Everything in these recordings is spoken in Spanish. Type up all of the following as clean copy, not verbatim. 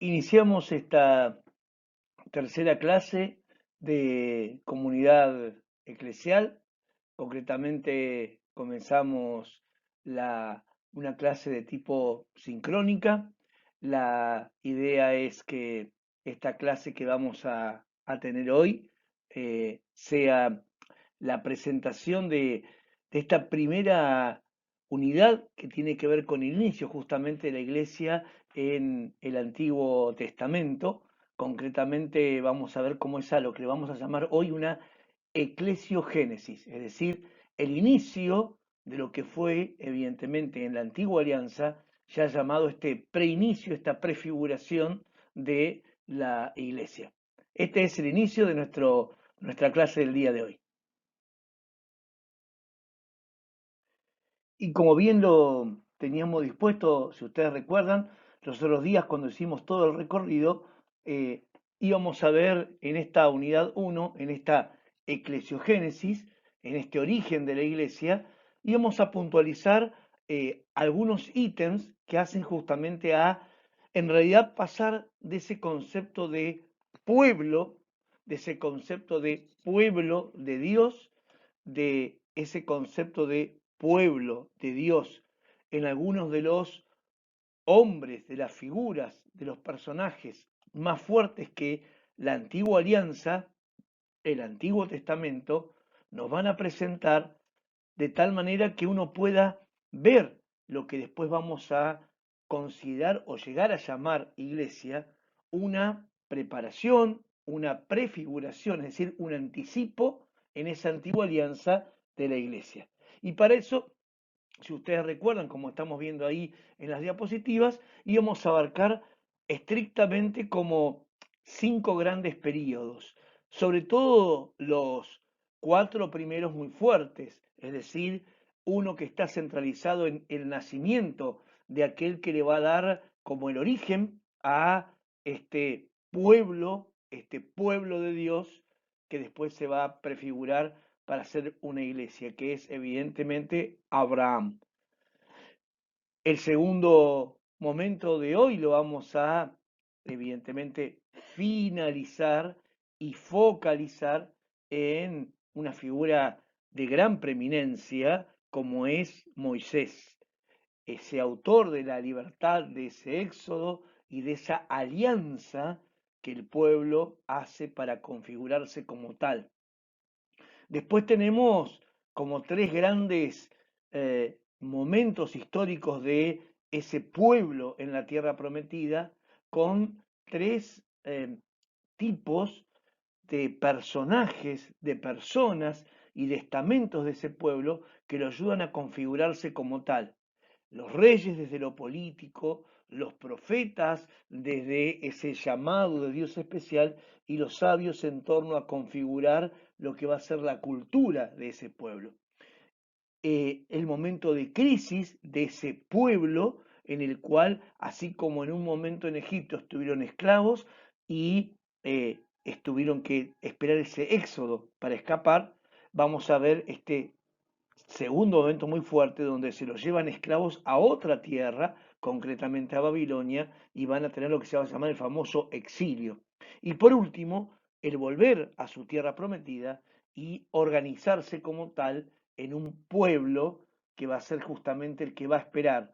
Iniciamos esta tercera clase de comunidad eclesial. Concretamente comenzamos una clase de tipo sincrónica. La idea es que esta clase que vamos a tener hoy sea la presentación de esta primera unidad que tiene que ver con el inicio justamente de la iglesia en el Antiguo Testamento. Concretamente vamos a ver cómo es a lo que le vamos a llamar hoy una eclesiogénesis, es decir, el inicio de lo que fue evidentemente en la antigua alianza ya llamado este preinicio, esta prefiguración de la iglesia. Este es el inicio de nuestra clase del día de hoy. Y como bien lo teníamos dispuesto, si ustedes recuerdan, los otros días cuando hicimos todo el recorrido, eh, íbamos a ver en esta unidad 1, en esta eclesiogénesis, en este origen de la iglesia, íbamos a puntualizar algunos ítems que hacen justamente en realidad, pasar de ese concepto pueblo, de ese concepto de pueblo de Dios, de ese concepto de pueblo de Dios en algunos de los hombres, de las figuras, de los personajes más fuertes que la antigua alianza, el Antiguo Testamento, nos van a presentar de tal manera que uno pueda ver lo que después vamos a considerar o llegar a llamar iglesia, una preparación, una prefiguración, es decir, un anticipo en esa antigua alianza de la iglesia. Y para eso, si ustedes recuerdan, como estamos viendo ahí en las diapositivas, íbamos a abarcar estrictamente como 5 grandes periodos, sobre todo los 4 primeros muy fuertes, es decir, uno que está centralizado en el nacimiento de aquel que le va a dar como el origen a este pueblo de Dios, que después se va a prefigurar para ser una iglesia, que es evidentemente Abraham. El segundo momento de hoy lo vamos a, evidentemente, finalizar y focalizar en una figura de gran preeminencia como es Moisés, ese autor de la libertad, de ese éxodo y de esa alianza que el pueblo hace para configurarse como tal. Después tenemos como 3 grandes momentos históricos de ese pueblo en la tierra prometida, con 3 tipos de personajes, de personas y de estamentos de ese pueblo que lo ayudan a configurarse como tal. Los reyes desde lo político, los profetas desde ese llamado de Dios especial y los sabios en torno a configurar lo que va a ser la cultura de ese pueblo. El momento de crisis de ese pueblo en el cual, así como en un momento en Egipto estuvieron esclavos y estuvieron que esperar ese éxodo para escapar, vamos a ver este segundo momento muy fuerte donde se los llevan esclavos a otra tierra, concretamente a Babilonia, y van a tener lo que se va a llamar el famoso exilio. Y por último, el volver a su tierra prometida y organizarse como tal en un pueblo que va a ser justamente el que va a esperar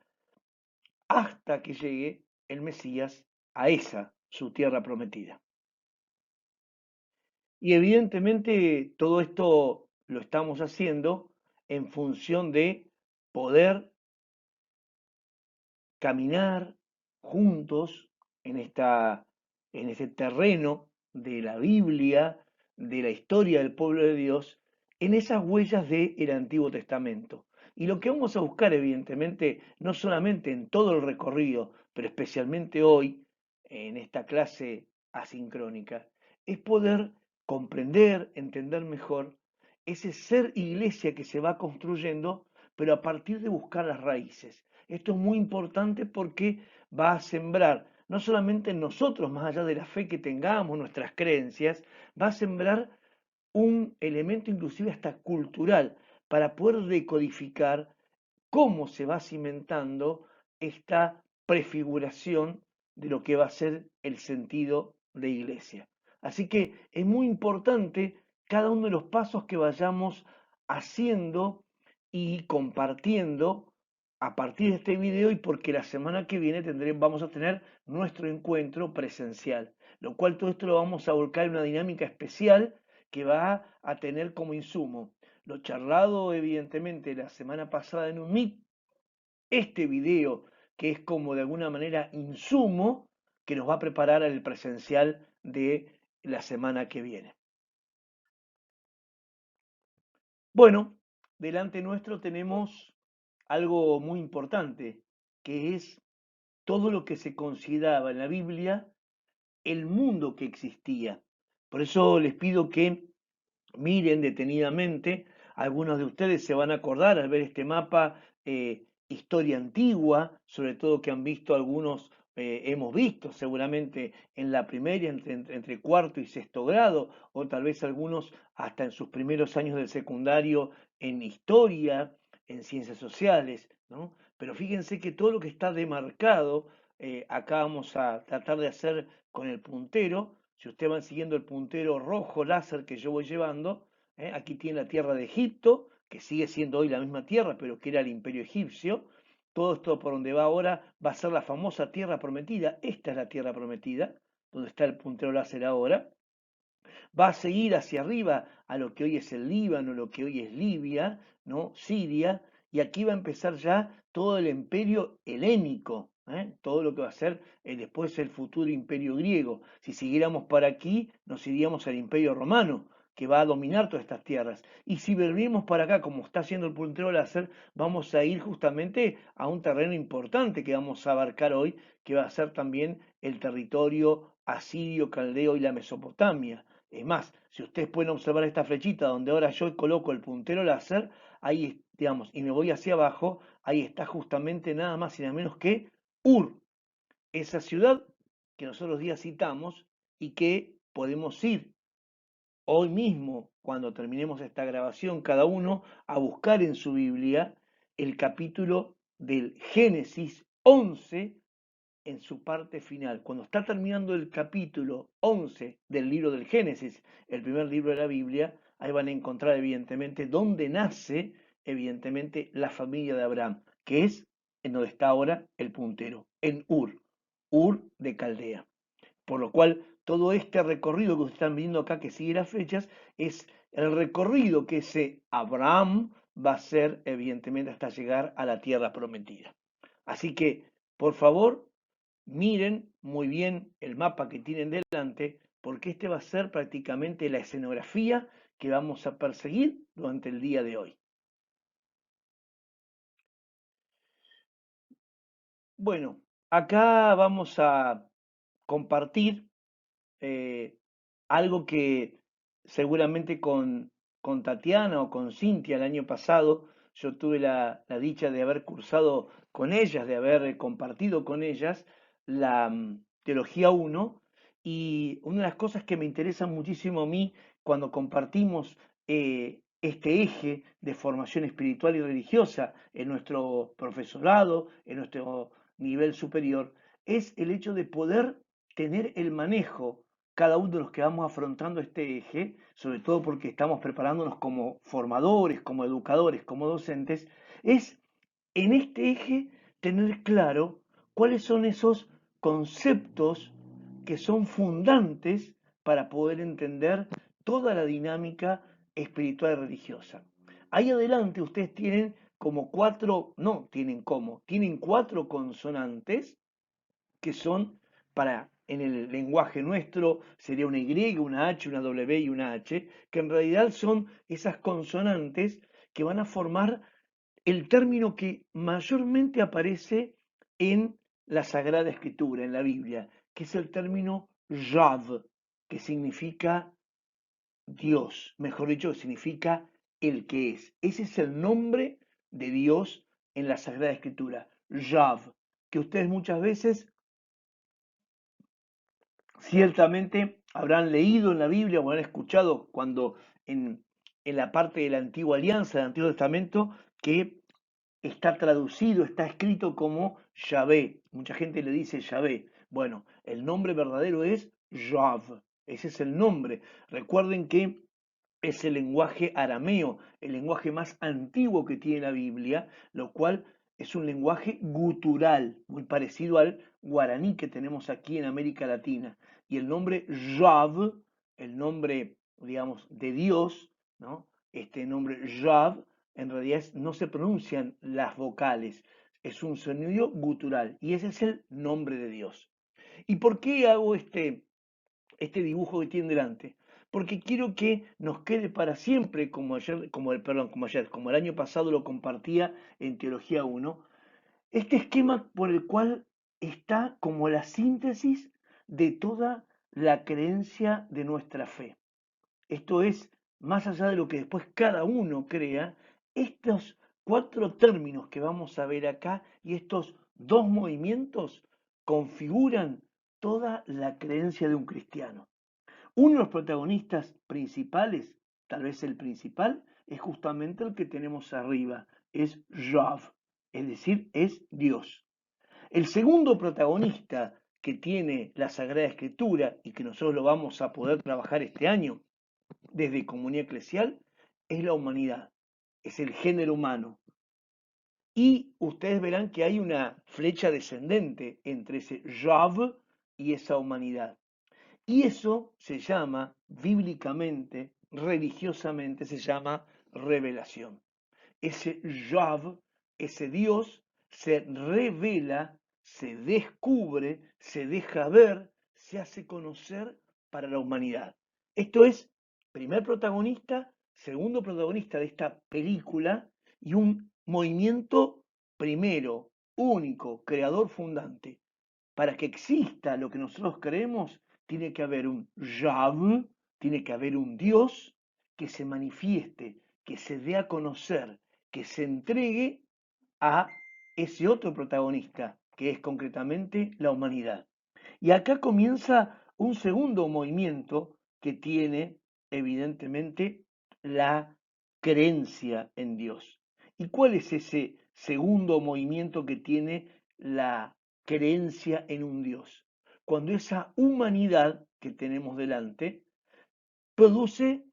hasta que llegue el Mesías a esa, su tierra prometida. Y evidentemente todo esto lo estamos haciendo en función de poder caminar juntos en en este terreno de la Biblia, de la historia del pueblo de Dios, en esas huellas del Antiguo Testamento. Y lo que vamos a buscar, evidentemente, no solamente en todo el recorrido, pero especialmente hoy, en esta clase asincrónica, es poder comprender, entender mejor ese ser iglesia que se va construyendo, pero a partir de buscar las raíces. Esto es muy importante porque va a sembrar, no solamente en nosotros, más allá de la fe que tengamos, nuestras creencias, va a sembrar un elemento inclusive hasta cultural para poder decodificar cómo se va cimentando esta prefiguración de lo que va a ser el sentido de iglesia. Así que es muy importante cada uno de los pasos que vayamos haciendo y compartiendo a partir de este video y porque la semana que viene vamos a tener nuestro encuentro presencial, lo cual todo esto lo vamos a volcar en una dinámica especial que va a tener como insumo lo charlado evidentemente la semana pasada en un Meet, este video que es como de alguna manera insumo que nos va a preparar al presencial de la semana que viene. Bueno, delante nuestro tenemos algo muy importante, que es todo lo que se consideraba en la Biblia el mundo que existía. Por eso les pido que miren detenidamente. Algunos de ustedes se van a acordar al ver este mapa, historia antigua, sobre todo que han visto algunos, hemos visto seguramente en la primaria, entre cuarto y sexto grado, o tal vez algunos hasta en sus primeros años del secundario en historia, en ciencias sociales, ¿no? Pero fíjense que todo lo que está demarcado, acá vamos a tratar de hacer con el puntero. Si ustedes van siguiendo el puntero rojo láser que yo voy llevando, aquí tiene la tierra de Egipto, que sigue siendo hoy la misma tierra, pero que era el imperio egipcio. Todo esto por donde va ahora va a ser la famosa tierra prometida. Esta es la tierra prometida, donde está el puntero láser ahora. Va a seguir hacia arriba a lo que hoy es el Líbano, lo que hoy es Libia, ¿no? Siria, y aquí va a empezar ya todo el imperio helénico, todo lo que va a ser después el futuro imperio griego. Si siguiéramos para aquí, nos iríamos al imperio romano, que va a dominar todas estas tierras. Y si volvemos para acá, como está haciendo el puntero láser, vamos a ir justamente a un terreno importante que vamos a abarcar hoy, que va a ser también el territorio asirio, caldeo y la Mesopotamia. Es más, si ustedes pueden observar esta flechita donde ahora yo coloco el puntero láser, ahí, digamos, y me voy hacia abajo, ahí está justamente nada más y nada menos que Ur, esa ciudad que nosotros días citamos y que podemos ir hoy mismo, cuando terminemos esta grabación, cada uno a buscar en su Biblia el capítulo del Génesis 11 en su parte final. Cuando está terminando el capítulo 11 del libro del Génesis, el primer libro de la Biblia, ahí van a encontrar evidentemente dónde nace evidentemente la familia de Abraham, que es en donde está ahora el puntero, en Ur de Caldea. Por lo cual, todo este recorrido que ustedes están viendo acá, que sigue las flechas, es el recorrido que ese Abraham va a hacer, evidentemente, hasta llegar a la tierra prometida. Así que, por favor, miren muy bien el mapa que tienen delante, porque este va a ser prácticamente la escenografía que vamos a perseguir durante el día de hoy. Bueno, acá vamos a compartir algo que seguramente con Tatiana o con Cintia el año pasado, yo tuve la dicha de haber cursado con ellas, de haber compartido con ellas la Teología 1, y una de las cosas que me interesa muchísimo a mí cuando compartimos este eje de formación espiritual y religiosa en nuestro profesorado, en nuestro nivel superior, es el hecho de poder tener el manejo cada uno de los que vamos afrontando este eje, sobre todo porque estamos preparándonos como formadores, como educadores, como docentes, es en este eje tener claro cuáles son esos conceptos que son fundantes para poder entender toda la dinámica espiritual y religiosa. Ahí adelante ustedes tienen como cuatro, no tienen como, tienen cuatro consonantes que son para, en el lenguaje nuestro, sería una Y, una H, una W y una H, que en realidad son esas consonantes que van a formar el término que mayormente aparece en la Sagrada Escritura, en la Biblia, que es el término Yav, que significa Dios, mejor dicho, que significa el que es. Ese es el nombre de Dios en la Sagrada Escritura, Yav, que ustedes muchas veces ciertamente habrán leído en la Biblia o habrán escuchado cuando en la parte de la antigua alianza, del Antiguo Testamento, que está traducido, está escrito como Yahvé. Mucha gente le dice Yahvé. Bueno, el nombre verdadero es Yav. Ese es el nombre. Recuerden que es el lenguaje arameo, el lenguaje más antiguo que tiene la Biblia, lo cual es un lenguaje gutural, muy parecido al guaraní que tenemos aquí en América Latina. Y el nombre Yav, el nombre, digamos, de Dios, ¿no? Este nombre Yav, en realidad no se pronuncian las vocales, es un sonido gutural y ese es el nombre de Dios. ¿Y por qué hago este dibujo que tienen delante? Porque quiero que nos quede para siempre, como ayer, como el año pasado lo compartía en Teología 1, este esquema por el cual está como la síntesis de toda la creencia de nuestra fe. Esto es, más allá de lo que después cada uno crea, estos cuatro términos que vamos a ver acá y estos dos movimientos configuran toda la creencia de un cristiano. Uno de los protagonistas principales, tal vez el principal, es justamente el que tenemos arriba, es Yav, es decir, es Dios. El segundo protagonista que tiene la Sagrada Escritura y que nosotros lo vamos a poder trabajar este año desde Comunidad Eclesial es la humanidad, es el género humano. Y ustedes verán que hay una flecha descendente entre ese Yav y esa humanidad. Y eso se llama, bíblicamente, religiosamente, se llama revelación. Ese Yav, ese Dios, se revela, se descubre, se deja ver, se hace conocer para la humanidad. Esto es, primer protagonista, segundo protagonista de esta película y un movimiento primero, único, creador fundante. Para que exista lo que nosotros creemos, tiene que haber un Yav, tiene que haber un Dios que se manifieste, que se dé a conocer, que se entregue a ese otro protagonista, que es concretamente la humanidad. Y acá comienza un segundo movimiento que tiene, evidentemente, la creencia en Dios. ¿Y cuál es ese segundo movimiento que tiene la creencia en un Dios? Cuando esa humanidad que tenemos delante produce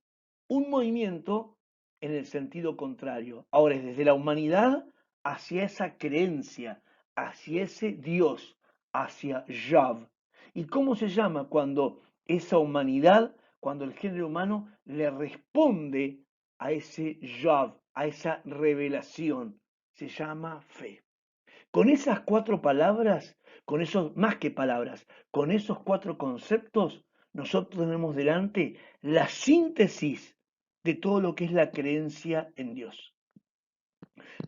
un movimiento en el sentido contrario. Ahora es desde la humanidad hacia esa creencia, hacia ese Dios, hacia Yav. ¿Y cómo se llama cuando esa humanidad, cuando el género humano le responde a ese Yav, a esa revelación? Se llama fe. Con esas cuatro palabras, con esos, más que palabras, con esos cuatro conceptos, nosotros tenemos delante la síntesis de todo lo que es la creencia en Dios.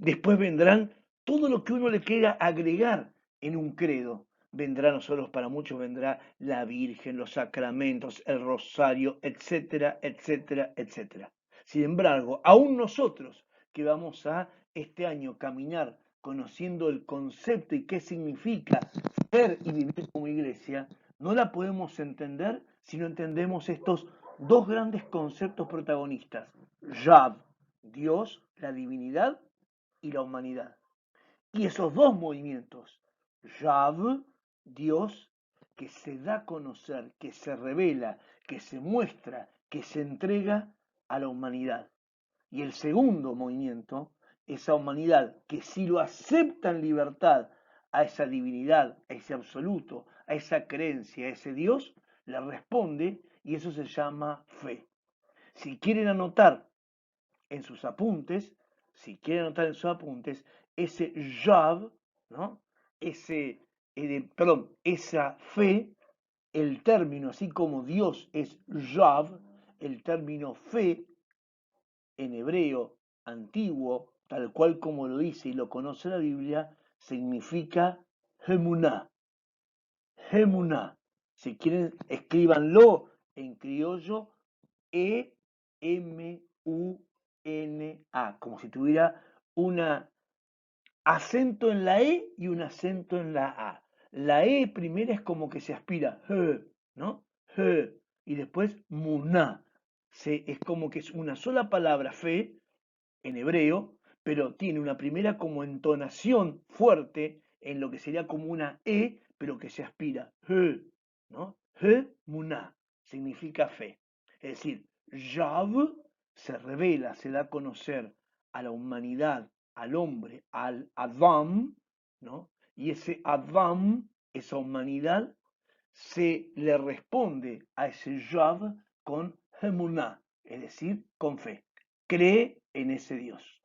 Después vendrán todo lo que uno le quiera agregar en un credo. Vendrá, nosotros para muchos vendrá la Virgen, los sacramentos, el rosario, etcétera, etcétera, etcétera. Sin embargo, aún nosotros que vamos a este año caminar conociendo el concepto y qué significa ser y vivir como iglesia, no la podemos entender si no entendemos estos dos grandes conceptos protagonistas. Yahv, Dios, la divinidad, y la humanidad. Y esos dos movimientos, Yav, Dios, que se da a conocer, que se revela, que se muestra, que se entrega a la humanidad. Y el segundo movimiento, esa humanidad que si lo acepta en libertad a esa divinidad, a ese absoluto, a esa creencia, a ese Dios, le responde y eso se llama fe. Si quieren anotar en sus apuntes, si quieren anotar en sus apuntes, ese Yav, ¿no? Esa fe, el término, así como Dios es Yav, el término fe en hebreo antiguo, tal cual como lo dice y lo conoce la Biblia, significa Hemuná. Hemuná. Si quieren, escríbanlo en criollo, E-M-U-N-A, como si tuviera un acento en la E y un acento en la A. La E primera es como que se aspira, ¿no? Y después muná. Es como que es una sola palabra, fe, en hebreo, pero tiene una primera como entonación fuerte en lo que sería como una E, pero que se aspira. He, ¿no? He, muná, significa fe. Es decir, Yav se revela, se da a conocer a la humanidad, al hombre, al Adam, ¿no? Y ese Adam, esa humanidad, se le responde a ese Yav con Hemuná, es decir, con fe. Cree en ese Dios.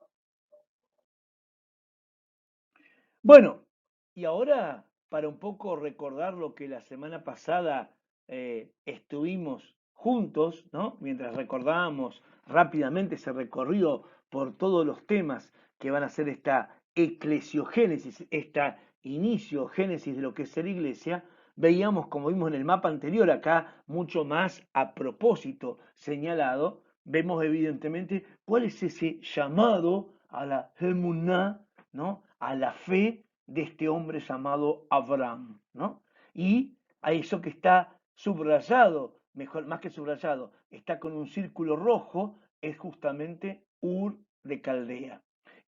Bueno, y ahora para un poco recordar lo que la semana pasada estuvimos juntos, ¿no? Mientras recordábamos rápidamente ese recorrido por todos los temas que van a ser esta eclesiogénesis, esta inicio, génesis de lo que es ser iglesia, veíamos, como vimos en el mapa anterior, acá mucho más a propósito señalado, vemos evidentemente cuál es ese llamado a la Emuná, ¿no? A la fe de este hombre llamado Abraham, ¿no? Y a eso que está subrayado, mejor, más que subrayado, está con un círculo rojo, es justamente Ur de Caldea.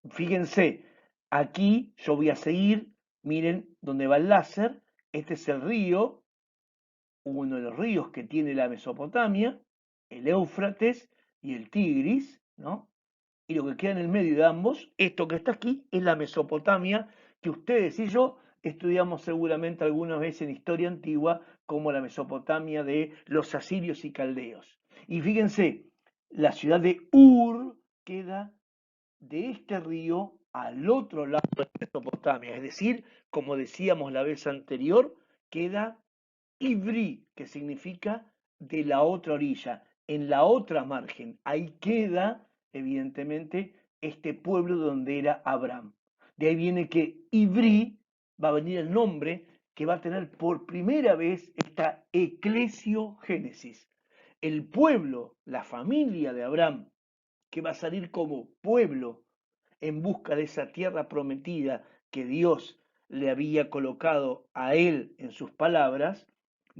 Fíjense, aquí yo voy a seguir, miren dónde va el láser, este es el río, uno de los ríos que tiene la Mesopotamia, el Éufrates y el Tigris, ¿no? Y lo que queda en el medio de ambos, esto que está aquí, es la Mesopotamia, que ustedes y yo estudiamos seguramente alguna vez en historia antigua como la Mesopotamia de los asirios y caldeos. Y fíjense, la ciudad de Ur queda de este río al otro lado de Mesopotamia, es decir, como decíamos la vez anterior, queda Ivri, que significa de la otra orilla, en la otra margen. Ahí queda, evidentemente, este pueblo donde era Abraham. De ahí viene que Ivri va a venir el nombre que va a tener por primera vez esta eclesiogénesis. El pueblo, la familia de Abraham, que va a salir como pueblo en busca de esa tierra prometida que Dios le había colocado a él en sus palabras,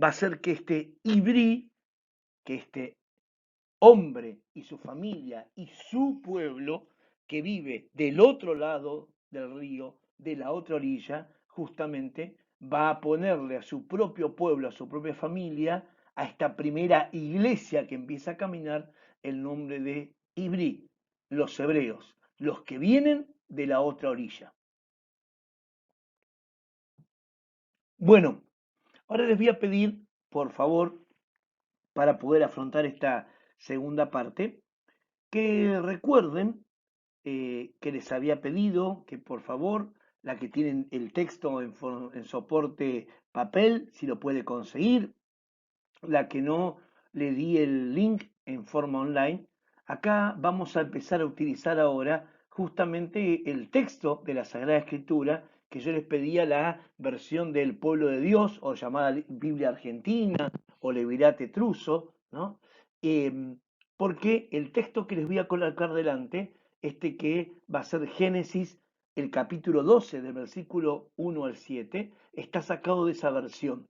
va a ser que este Ibrí, que este hombre y su familia y su pueblo que vive del otro lado del río, de la otra orilla, justamente va a ponerle a su propio pueblo, a su propia familia, a esta primera iglesia que empieza a caminar, el nombre de Ibrí, los hebreos, los que vienen de la otra orilla. Bueno, ahora les voy a pedir, por favor, para poder afrontar esta segunda parte, que recuerden que les había pedido que por favor, la que tienen el texto en soporte papel, si lo puede conseguir, la que no le di el link en forma online, acá vamos a empezar a utilizar ahora justamente el texto de la Sagrada Escritura, que yo les pedía la versión del pueblo de Dios, o llamada Biblia Argentina, o Levirate Truso, ¿no? Porque el texto que les voy a colocar delante, este que va a ser Génesis, el capítulo 12, del versículo 1 al 7, está sacado de esa versión.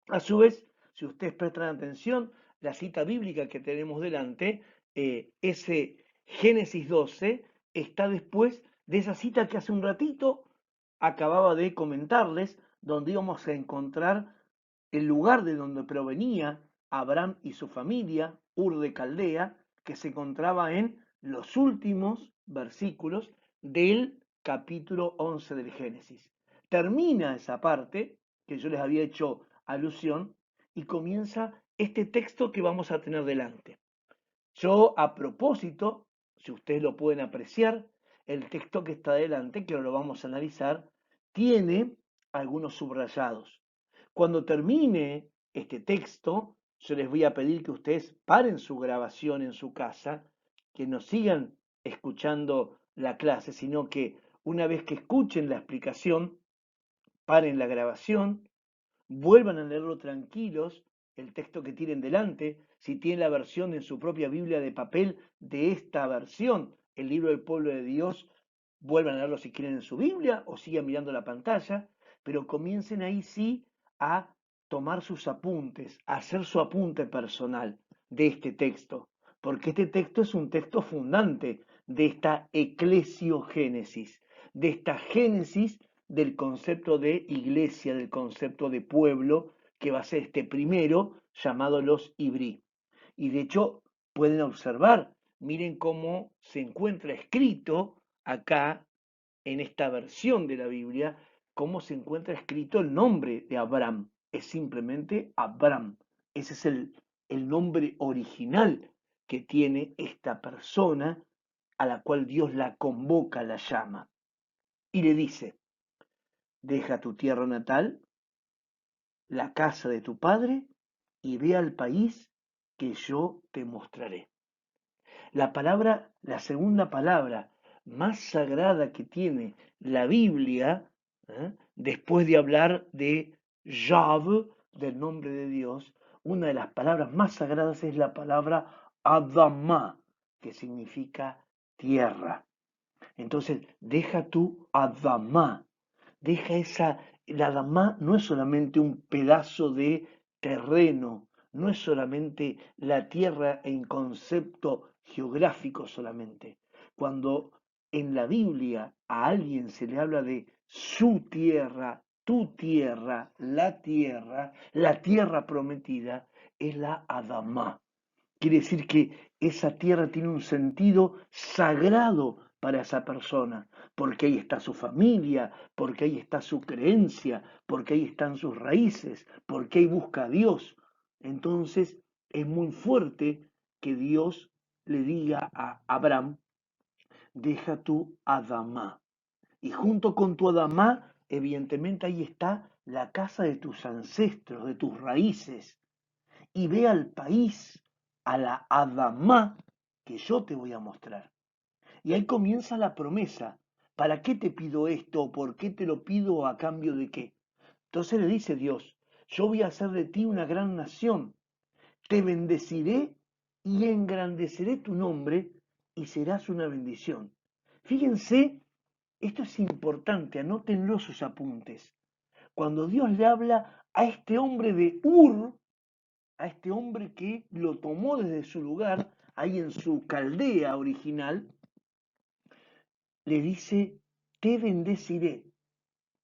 A su vez, si ustedes prestan atención, la cita bíblica que tenemos delante, ese Génesis 12, está después de esa cita que hace un ratito acababa de comentarles, donde íbamos a encontrar el lugar de donde provenía Abraham y su familia, Ur de Caldea, que se encontraba en los últimos versículos del capítulo 11 del Génesis. Termina esa parte que yo les había hecho alusión y comienza este texto que vamos a tener delante. Yo a propósito, si ustedes lo pueden apreciar, el texto que está delante, que lo vamos a analizar, tiene algunos subrayados. Cuando termine este texto, yo les voy a pedir que ustedes paren su grabación en su casa, que no sigan escuchando la clase, sino que una vez que escuchen la explicación, paren la grabación, vuelvan a leerlo tranquilos, el texto que tienen delante, si tienen la versión en su propia Biblia de papel de esta versión, el libro del pueblo de Dios, vuelvan a leerlo si quieren en su Biblia o sigan mirando la pantalla, pero comiencen ahí sí a tomar sus apuntes, a hacer su apunte personal de este texto, porque este texto es un texto fundante de esta eclesiogénesis, de esta génesis del concepto de iglesia, del concepto de pueblo, que va a ser este primero llamado los Ibrí. Y de hecho, pueden observar, miren cómo se encuentra escrito acá en esta versión de la Biblia, cómo se encuentra escrito el nombre de Abraham. Es simplemente Abraham. Ese es el nombre original que tiene esta persona a la cual Dios la convoca, la llama. Y le dice, deja tu tierra natal, la casa de tu padre, y ve al país que yo te mostraré. La segunda palabra más sagrada que tiene la Biblia, después de hablar de Yahweh, del nombre de Dios, una de las palabras más sagradas es la palabra Adamá, que significa tierra. Entonces, deja tu Adamá, deja el Adamá no es solamente un pedazo de terreno, no es solamente la tierra en concepto geográfico solamente. Cuando en la Biblia a alguien se le habla de su tierra, tu tierra, la tierra prometida, es la Adamá. Quiere decir que esa tierra tiene un sentido sagrado para esa persona, porque ahí está su familia, porque ahí está su creencia, porque ahí están sus raíces, porque ahí busca a Dios. Entonces es muy fuerte que Dios le diga a Abraham, deja tu Adamá. Y junto con tu Adamá, evidentemente ahí está la casa de tus ancestros, de tus raíces, y ve al país, a la Adamá que yo te voy a mostrar. Y ahí comienza la promesa. ¿Para qué te pido esto? ¿Por qué te lo pido a cambio de qué? Entonces le dice Dios, yo voy a hacer de ti una gran nación, te bendeciré y engrandeceré tu nombre y serás una bendición. Fíjense, esto es importante, anótenlo sus apuntes. Cuando Dios le habla a este hombre de Ur, a este hombre que lo tomó desde su lugar, ahí en su caldea original, le dice, te bendeciré.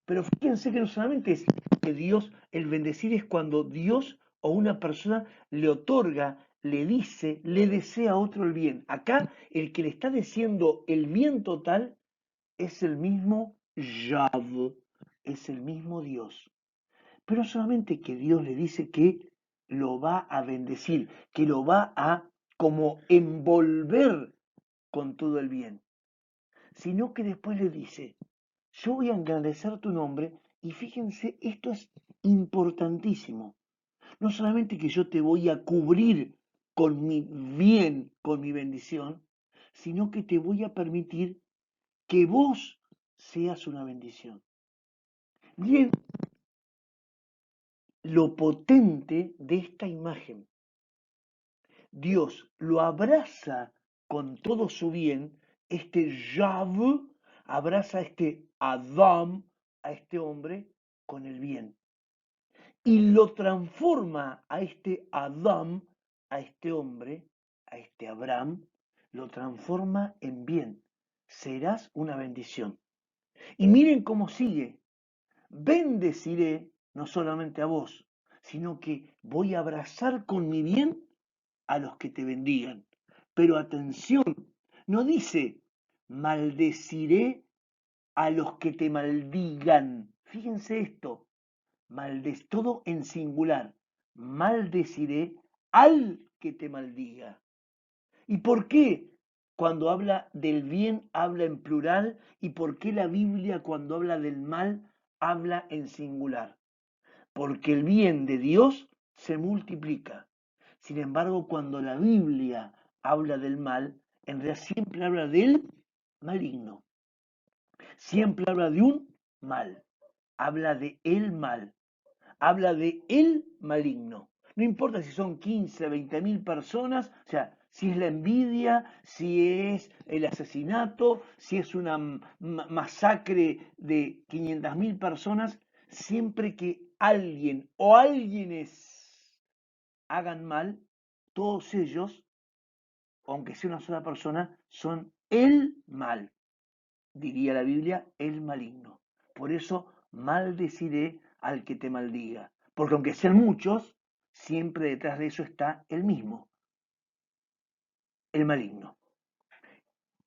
Pero fíjense que no solamente es que Dios, el bendecir es cuando Dios o una persona le otorga, le dice, le desea a otro el bien. Acá el que le está diciendo el bien total es el mismo Yahweh, es el mismo Dios. Pero solamente que Dios le dice que lo va a bendecir, que lo va a como envolver con todo el bien, sino que después le dice, yo voy a engrandecer tu nombre y fíjense, esto es importantísimo. No solamente que yo te voy a cubrir con mi bien, con mi bendición, sino que te voy a permitir que vos seas una bendición. Miren lo potente de esta imagen. Dios lo abraza con todo su bien, este Yahweh abraza a este Adam, a este hombre, con el bien. Y lo transforma a este Adam, a este hombre, a este Abraham, lo transforma en bien. Serás una bendición. Y miren cómo sigue. Bendeciré no solamente a vos, sino que voy a abrazar con mi bien a los que te bendigan. Pero atención, no dice, maldeciré a los que te maldigan. Fíjense esto, todo en singular. Maldeciré al que te maldiga. ¿Y por qué cuando habla del bien habla en plural? ¿Y por qué la Biblia cuando habla del mal habla en singular? Porque el bien de Dios se multiplica. Sin embargo, cuando la Biblia habla del mal, en realidad siempre habla del maligno. Siempre habla de un mal. Habla de el mal. Habla de el maligno. No importa si son 15, 20 mil personas, o sea, si es la envidia, si es el asesinato, si es una masacre de 500.000 personas, siempre que alguien o alguienes hagan mal, todos ellos, aunque sea una sola persona, son el mal, diría la Biblia, el maligno. Por eso maldeciré al que te maldiga. Porque aunque sean muchos, siempre detrás de eso está el mismo, el maligno.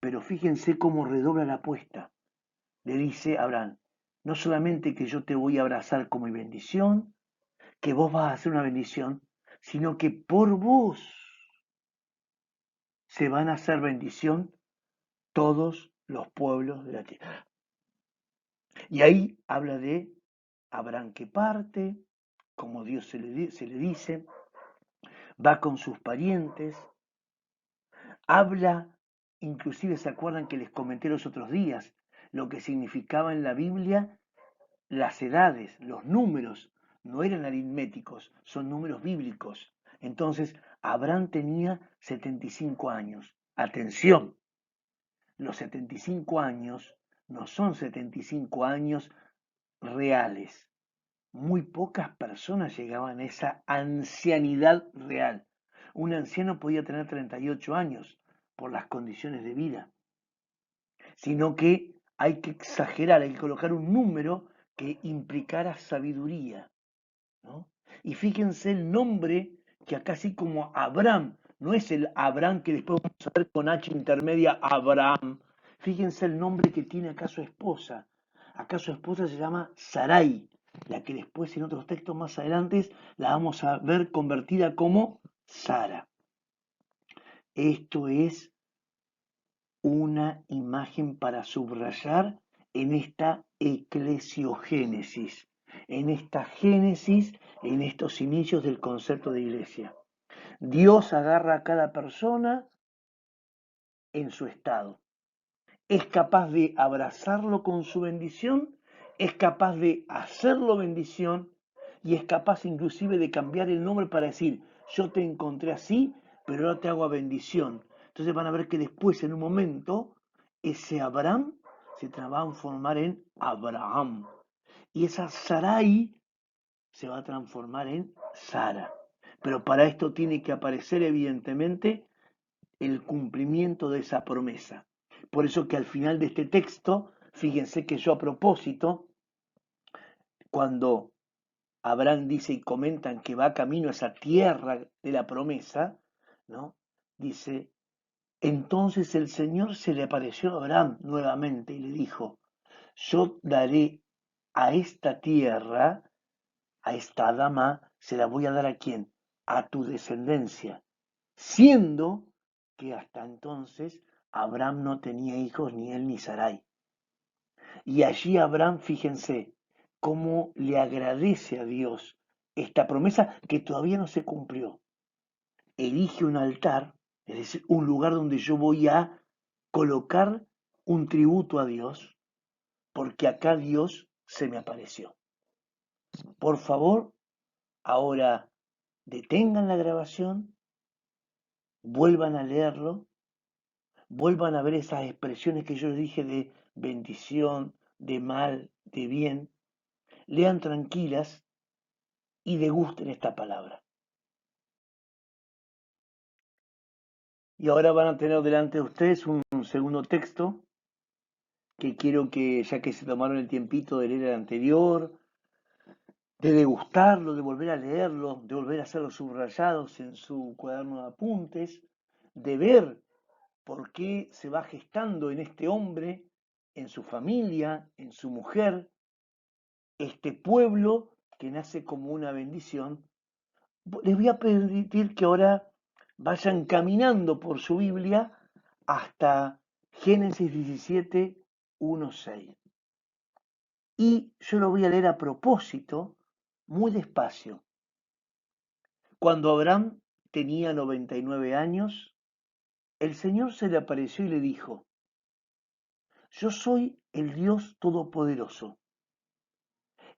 Pero fíjense cómo redobla la apuesta. Le dice a Abraham, no solamente que yo te voy a abrazar como mi bendición, que vos vas a hacer una bendición, sino que por vos se van a hacer bendición todos los pueblos de la tierra. Y ahí habla de Abraham que parte, como Dios se le dice, va con sus parientes, habla, inclusive se acuerdan que les comenté los otros días lo que significaba en la Biblia las edades, los números, no eran aritméticos, son números bíblicos. Entonces, Abraham tenía 75 años. Atención, los 75 años no son 75 años reales. Muy pocas personas llegaban a esa ancianidad real. Un anciano podía tener 38 años por las condiciones de vida, sino que hay que exagerar, hay que colocar un número que implicara sabiduría, ¿no? Y fíjense el nombre que acá así como Abraham, no es el Abraham que después vamos a ver con H intermedia, Abraham. Fíjense el nombre que tiene acá su esposa. Acá su esposa se llama Sarai, la que después en otros textos más adelante la vamos a ver convertida como Sara. Esto es una imagen para subrayar en esta eclesiogénesis, en esta génesis, en estos inicios del concepto de iglesia. Dios agarra a cada persona en su estado. Es capaz de abrazarlo con su bendición, es capaz de hacerlo bendición y es capaz inclusive de cambiar el nombre para decir, yo te encontré así, pero ahora te hago a bendición. Entonces van a ver que después, en un momento, ese Abraham se va a transformar en Abraham. Y esa Sarai se va a transformar en Sara. Pero para esto tiene que aparecer evidentemente el cumplimiento de esa promesa. Por eso que al final de este texto, fíjense que yo a propósito, cuando Abraham dice y comentan que va camino a esa tierra de la promesa, ¿no? Dice, entonces el Señor se le apareció a Abraham nuevamente y le dijo, yo daré a esta tierra, a esta Adama, se la voy a dar a quién? A tu descendencia, siendo que hasta entonces Abraham no tenía hijos, ni él ni Sarai. Y allí Abraham, fíjense, cómo le agradece a Dios esta promesa que todavía no se cumplió. Erige un altar, es decir, un lugar donde yo voy a colocar un tributo a Dios, porque acá Dios se me apareció. Por favor, ahora detengan la grabación, vuelvan a leerlo, vuelvan a ver esas expresiones que yo les dije de bendición, de mal, de bien, lean tranquilas y degusten esta palabra. Y ahora van a tener delante de ustedes un segundo texto que quiero que, ya que se tomaron el tiempito de leer el anterior, de degustarlo, de volver a leerlo, de volver a hacer los subrayados en su cuaderno de apuntes, de ver por qué se va gestando en este hombre, en su familia, en su mujer, este pueblo que nace como una bendición. Les voy a permitir que ahora vayan caminando por su Biblia hasta Génesis 17, 1, 6. Y yo lo voy a leer a propósito, muy despacio. Cuando Abraham tenía 99 años, el Señor se le apareció y le dijo, yo soy el Dios Todopoderoso.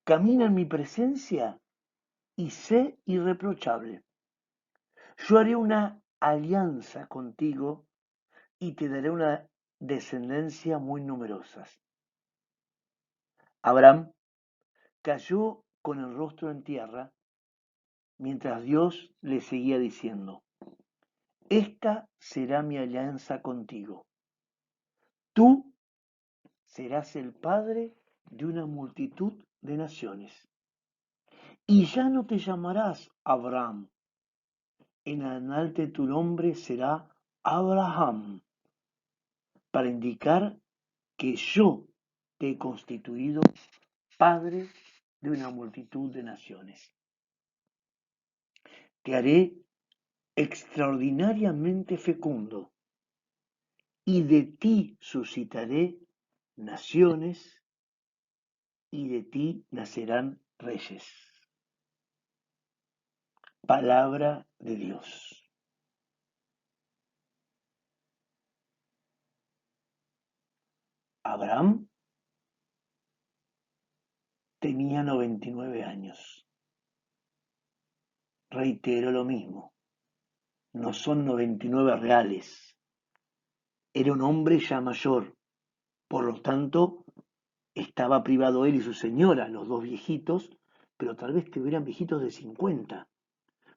Camina en mi presencia y sé irreprochable. Yo haré una alianza contigo y te daré una descendencia muy numerosa. Abraham cayó con el rostro en tierra mientras Dios le seguía diciendo, esta será mi alianza contigo. Tú serás el padre de una multitud de naciones. Y ya no te llamarás Abraham, en adelante tu nombre será Abraham, para indicar que yo te he constituido padre de una multitud de naciones. Te haré extraordinariamente fecundo, y de ti suscitaré naciones, y de ti nacerán reyes. Palabra de Dios. Abraham tenía 99 años. Reitero lo mismo, no son 99 reales. Era un hombre ya mayor, por lo tanto, estaba privado él y su señora, los dos viejitos, pero tal vez tuvieran viejitos de 50,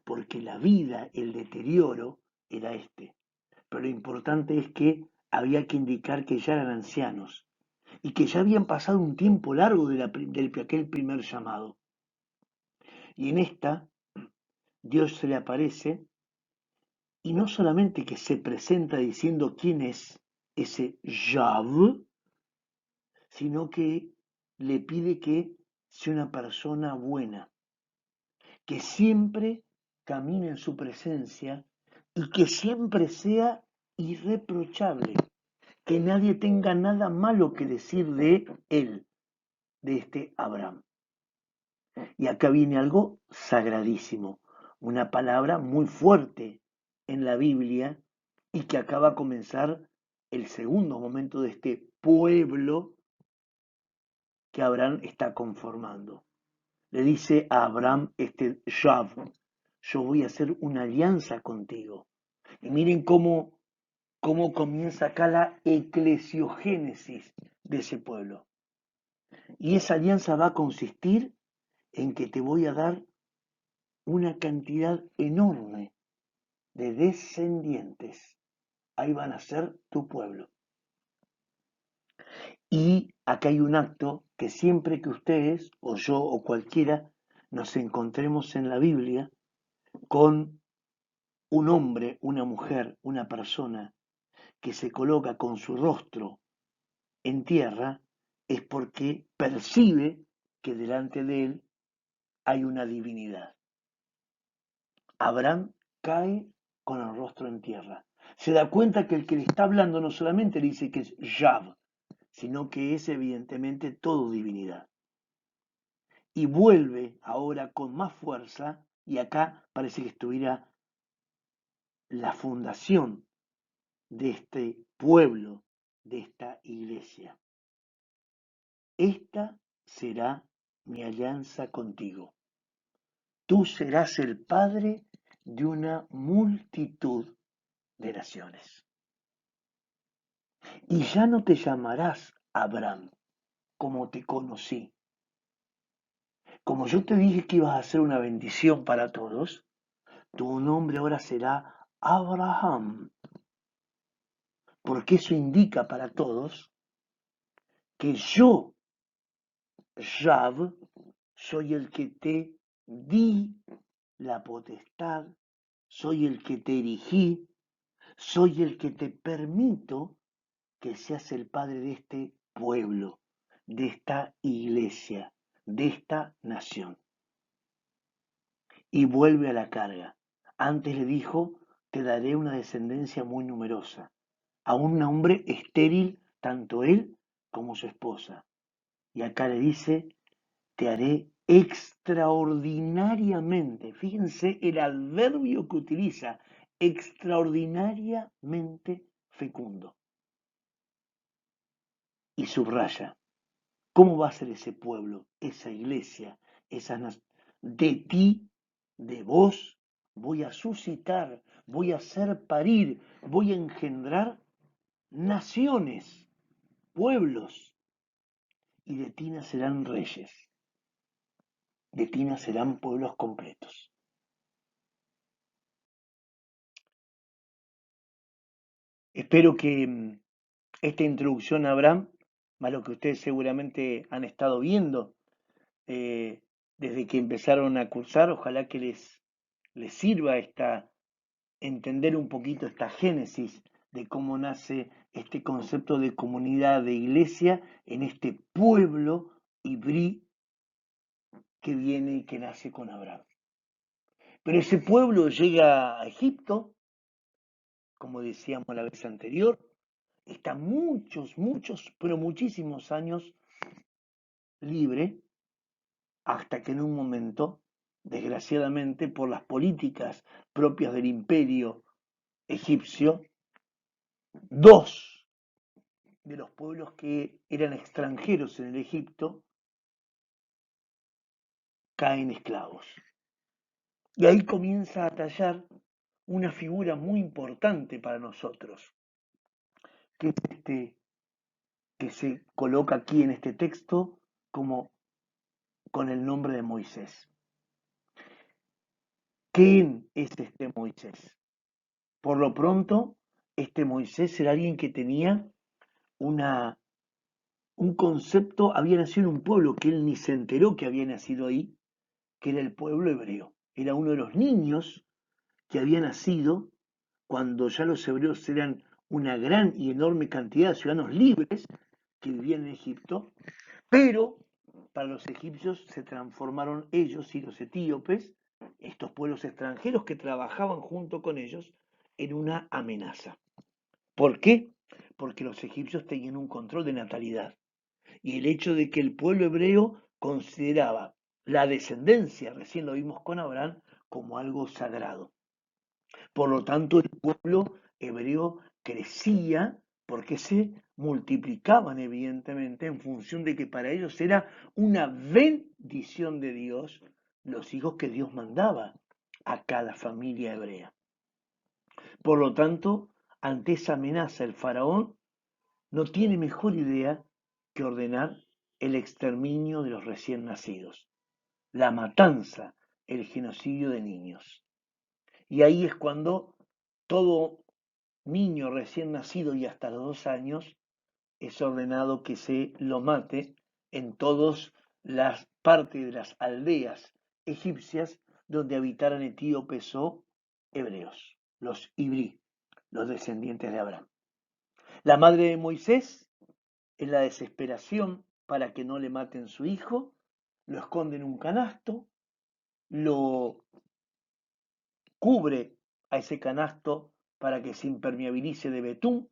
porque la vida, el deterioro, era este. Pero lo importante es que había que indicar que ya eran ancianos y que ya habían pasado un tiempo largo de aquel primer llamado. Y en esta, Dios se le aparece y no solamente que se presenta diciendo quién es ese Yav, sino que le pide que sea una persona buena, que siempre camine en su presencia y que siempre sea irreprochable, que nadie tenga nada malo que decir de él, de este Abraham. Y acá viene algo sagradísimo, una palabra muy fuerte en la Biblia y que acaba a comenzar el segundo momento de este pueblo que Abraham está conformando. Le dice a Abraham este Yav, yo voy a hacer una alianza contigo. Y miren cómo comienza acá la eclesiogénesis de ese pueblo. Y esa alianza va a consistir en que te voy a dar una cantidad enorme de descendientes. Ahí van a ser tu pueblo. Y acá hay un acto que siempre que ustedes, o yo, o cualquiera, nos encontremos en la Biblia con un hombre, una mujer, una persona que se coloca con su rostro en tierra, es porque percibe que delante de él hay una divinidad. Abraham cae con el rostro en tierra. Se da cuenta que el que le está hablando no solamente le dice que es Yav, sino que es evidentemente todo divinidad. Y vuelve ahora con más fuerza, y acá parece que estuviera la fundación de este pueblo, de esta iglesia. Esta será mi alianza contigo. Tú serás el padre de una multitud de naciones. Y ya no te llamarás Abraham, como te conocí. Como yo te dije que ibas a ser una bendición para todos, tu nombre ahora será Abraham, porque eso indica para todos que yo, Yav, soy el que te di la potestad, soy el que te erigí, soy el que te permito que seas el padre de este pueblo, de esta iglesia, de esta nación. Y vuelve a la carga. Antes le dijo, te daré una descendencia muy numerosa, a un hombre estéril, tanto él como su esposa. Y acá le dice, te haré extraordinariamente, fíjense el adverbio que utiliza, extraordinariamente fecundo. Y subraya, ¿cómo va a ser ese pueblo, esa iglesia, de ti, de vos, voy a suscitar, voy a hacer parir, voy a engendrar naciones, pueblos, y de ti nacerán reyes, de ti nacerán pueblos completos. Espero que esta introducción a Abraham, más lo que ustedes seguramente han estado viendo eh, desde que empezaron a cursar, ojalá que les sirva entender un poquito esta génesis de cómo nace este concepto de comunidad, de iglesia, en este pueblo ibrí que viene y que nace con Abraham. Pero ese pueblo llega a Egipto, como decíamos la vez anterior, está pero muchísimos años libre, hasta que en un momento, desgraciadamente, por las políticas propias del imperio egipcio, dos de los pueblos que eran extranjeros en el Egipto caen esclavos. Y ahí comienza a tallar una figura muy importante para nosotros, que es este que se coloca aquí en este texto como con el nombre de Moisés. ¿Quién es este Moisés? Por lo pronto, este Moisés era alguien que tenía una, un concepto, había nacido en un pueblo que él ni se enteró que había nacido ahí, que era el pueblo hebreo. Era uno de los niños que había nacido cuando ya los hebreos eran una gran y enorme cantidad de ciudadanos libres que vivían en Egipto, pero para los egipcios se transformaron ellos y los etíopes, estos pueblos extranjeros que trabajaban junto con ellos, en una amenaza. ¿Por qué? Porque los egipcios tenían un control de natalidad y el hecho de que el pueblo hebreo consideraba la descendencia, recién lo vimos con Abraham, como algo sagrado. Por lo tanto, el pueblo hebreo crecía porque se multiplicaban evidentemente en función de que para ellos era una bendición de Dios los hijos que Dios mandaba a cada familia hebrea. Por lo tanto, ante esa amenaza el faraón no tiene mejor idea que ordenar el exterminio de los recién nacidos, la matanza, el genocidio de niños. Y ahí es cuando todo niño recién nacido y hasta los 2 años es ordenado que se lo mate en todas las partes de las aldeas egipcias donde habitaran etíopes o hebreos, los ibrí, los descendientes de Abraham. La madre de Moisés, en la desesperación para que no le maten su hijo, lo esconde en un canasto, lo cubre a ese canasto para que se impermeabilice de betún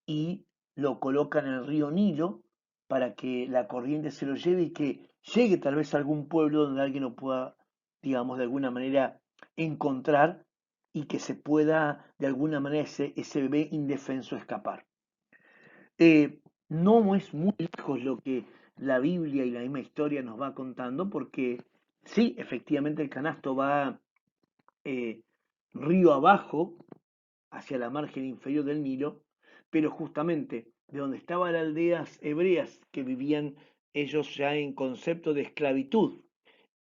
y lo coloca en el río Nilo para que la corriente se lo lleve y que llegue tal vez a algún pueblo donde alguien lo pueda, digamos, de alguna manera encontrar y que se pueda, de alguna manera, ese bebé indefenso escapar. No es muy lejos lo que la Biblia y la misma historia nos va contando, porque sí, efectivamente el canasto va eh, río abajo, hacia la margen inferior del Nilo, pero justamente de donde estaban las aldeas hebreas que vivían ellos ya en concepto de esclavitud,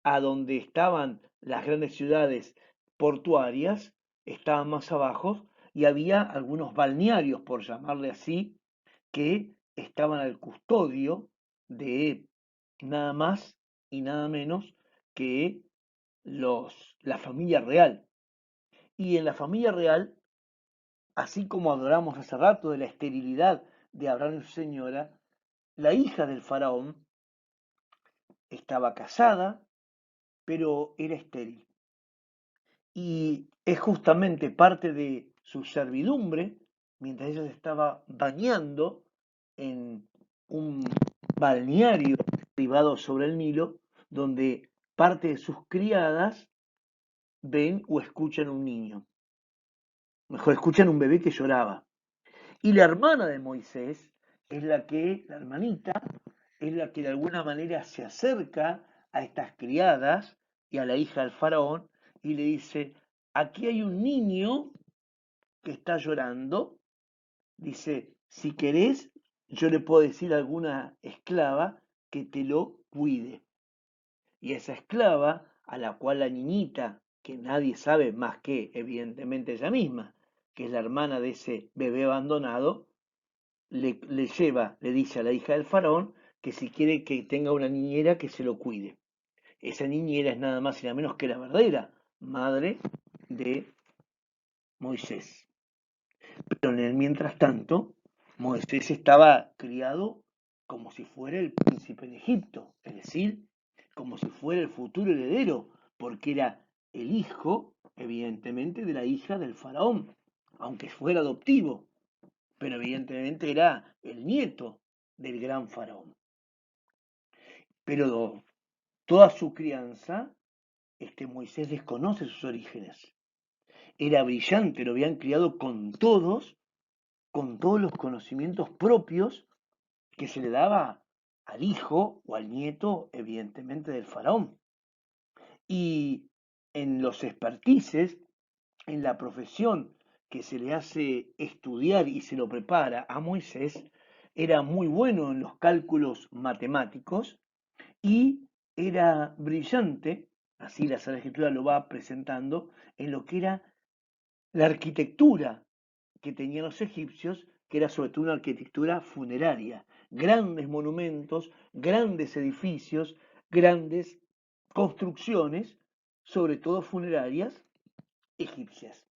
a donde estaban las grandes ciudades portuarias, estaban más abajo, y había algunos balnearios, por llamarle así, que estaban al custodio de nada más y nada menos que la familia real. Y en la familia real, así como adoramos hace rato de la esterilidad de Abraham y su señora, la hija del faraón estaba casada, pero era estéril. Y es justamente parte de su servidumbre, mientras ella se estaba bañando en un balneario privado sobre el Nilo, donde parte de sus criadas ven o escuchan un niño. Mejor, escuchan un bebé que lloraba. Y la hermana de Moisés es la hermanita, es la que de alguna manera se acerca a estas criadas y a la hija del faraón y le dice, aquí hay un niño que está llorando, dice, si querés, yo le puedo decir a alguna esclava que te lo cuide. Y esa esclava, a la cual la niñita, que nadie sabe más que evidentemente ella misma, que es la hermana de ese bebé abandonado, le dice a la hija del faraón que si quiere que tenga una niñera que se lo cuide. Esa niñera es nada más y nada menos que la verdadera madre de Moisés. Pero en el mientras tanto, Moisés estaba criado como si fuera el príncipe de Egipto, es decir, como si fuera el futuro heredero, porque era el hijo, evidentemente, de la hija del faraón, aunque fuera adoptivo, pero evidentemente era el nieto del gran faraón. Pero toda su crianza, Moisés desconoce sus orígenes. Era brillante, lo habían criado con todos los conocimientos propios que se le daba al hijo o al nieto, evidentemente, del faraón. Y en los expertices, en la profesión que se le hace estudiar y se lo prepara a Moisés, era muy bueno en los cálculos matemáticos y era brillante, así la Sagrada Escritura lo va presentando, en lo que era la arquitectura que tenían los egipcios, que era sobre todo una arquitectura funeraria. Grandes monumentos, grandes edificios, grandes construcciones, sobre todo funerarias egipcias.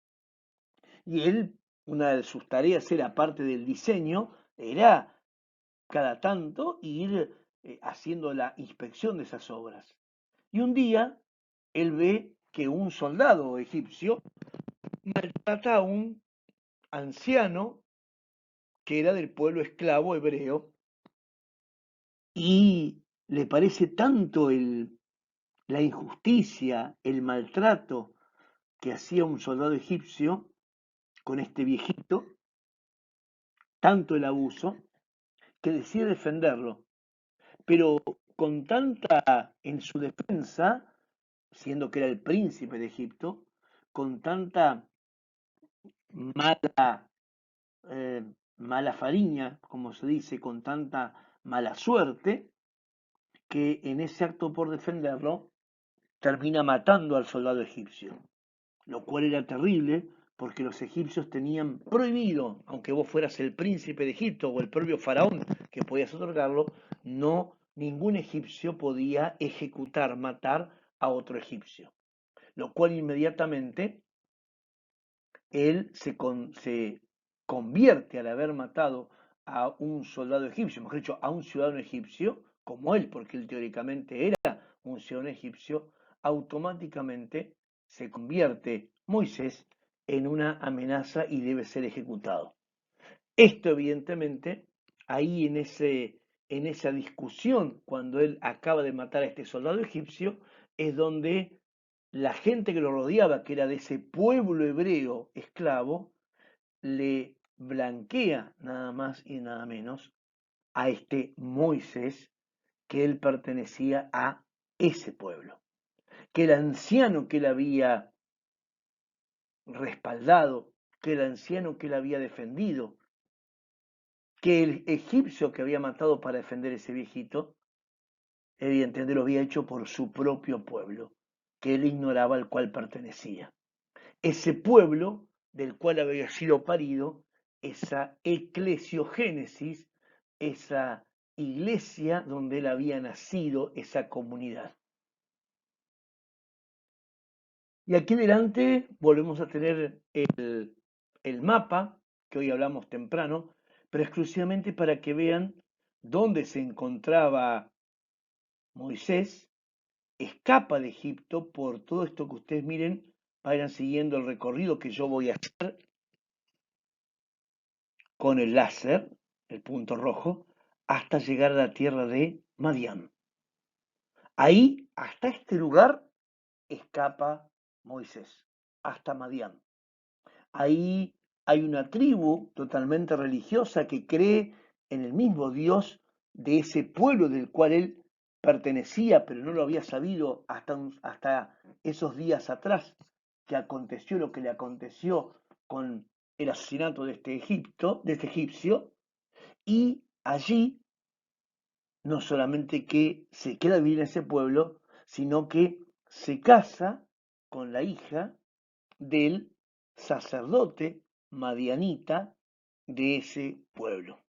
Y él, una de sus tareas era, aparte del diseño, era cada tanto ir haciendo la inspección de esas obras. Y un día él ve que un soldado egipcio maltrata a un anciano que era del pueblo esclavo hebreo y le parece tanto la injusticia, el maltrato que hacía un soldado egipcio con este viejito, tanto el abuso, que decide defenderlo. Pero con tanta, en su defensa, siendo que era el príncipe de Egipto, con tanta mala, eh, mala fariña, como se dice, con tanta mala suerte, que en ese acto por defenderlo termina matando al soldado egipcio, lo cual era terrible porque los egipcios tenían prohibido, aunque vos fueras el príncipe de Egipto o el propio faraón que podías otorgarlo, no, ningún egipcio podía ejecutar, matar a otro egipcio, lo cual inmediatamente él se convierte al haber matado a un soldado egipcio, mejor dicho, a un ciudadano egipcio, como él, porque él teóricamente era un ciudadano egipcio, automáticamente se convierte Moisés en una amenaza y debe ser ejecutado. Esto evidentemente, ahí en esa discusión, cuando él acaba de matar a este soldado egipcio, es donde la gente que lo rodeaba, que era de ese pueblo hebreo esclavo, le blanquea nada más y nada menos a este Moisés que él pertenecía a ese pueblo, que el anciano que él había respaldado, que el anciano que él había defendido, que el egipcio que había matado para defender ese viejito, evidentemente lo había hecho por su propio pueblo, que él ignoraba al cual pertenecía. Ese pueblo del cual había sido parido, esa eclesiogénesis, esa iglesia donde él había nacido, esa comunidad. Y aquí delante volvemos a tener el mapa, que hoy hablamos temprano, pero exclusivamente para que vean dónde se encontraba Moisés, escapa de Egipto por todo esto que ustedes miren, vayan siguiendo el recorrido que yo voy a hacer con el láser, el punto rojo, hasta llegar a la tierra de Madián. Ahí, hasta este lugar, escapa Moisés, hasta Madián. Ahí hay una tribu totalmente religiosa que cree en el mismo Dios de ese pueblo del cual él pertenecía, pero no lo había sabido hasta esos días atrás que aconteció lo que le aconteció con el asesinato de este egipcio, y allí no solamente que se queda a vivir en ese pueblo, sino que se casa con la hija del sacerdote madianita de ese pueblo.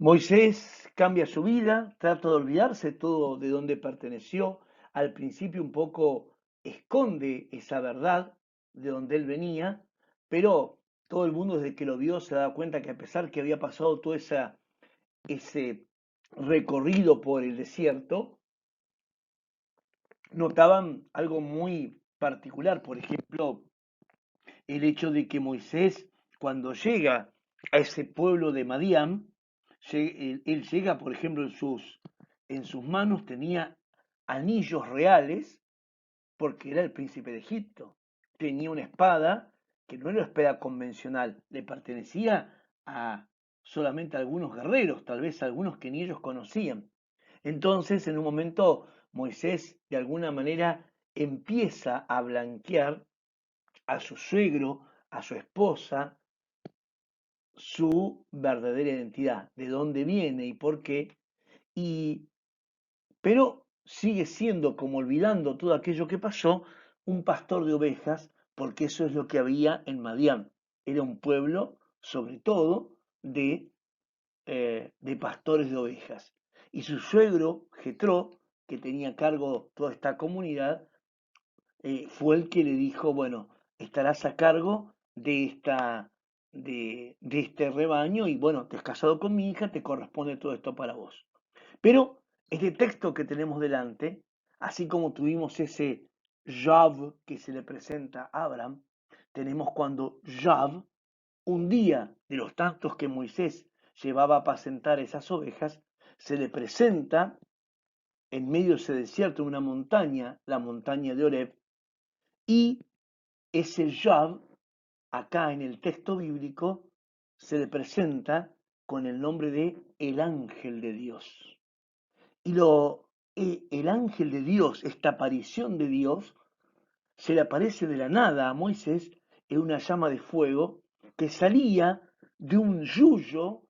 Moisés cambia su vida, trata de olvidarse todo de donde perteneció. Al principio un poco esconde esa verdad de donde él venía, pero todo el mundo desde que lo vio se da cuenta que a pesar que había pasado todo ese recorrido por el desierto, notaban algo muy particular. Por ejemplo, el hecho de que Moisés, cuando llega a ese pueblo de Madián, él llega, por ejemplo, en sus manos tenía anillos reales, porque era el príncipe de Egipto. Tenía una espada que no era una espada convencional, le pertenecía a solamente a algunos guerreros, tal vez a algunos que ni ellos conocían. Entonces, en un momento, Moisés, de alguna manera, empieza a blanquear a su suegro, a su esposa, su verdadera identidad, de dónde viene y por qué, y, pero sigue siendo, como olvidando todo aquello que pasó, un pastor de ovejas, porque eso es lo que había en Madián. Era un pueblo, sobre todo, de pastores de ovejas. Y su suegro, Jetro, que tenía a cargo toda esta comunidad, fue el que le dijo, bueno, estarás a cargo de este rebaño y bueno, te has casado con mi hija, te corresponde todo esto para vos. Pero este texto que tenemos delante, así como tuvimos ese Yav que se le presenta a Abraham, tenemos cuando Yav, un día de los tantos que Moisés llevaba a apacentar esas ovejas, se le presenta en medio de ese desierto, una montaña, la montaña de Oreb, y ese Yah, acá en el texto bíblico, se le presenta con el nombre de el ángel de Dios. Y el ángel de Dios, esta aparición de Dios, se le aparece de la nada a Moisés en una llama de fuego que salía de un yuyo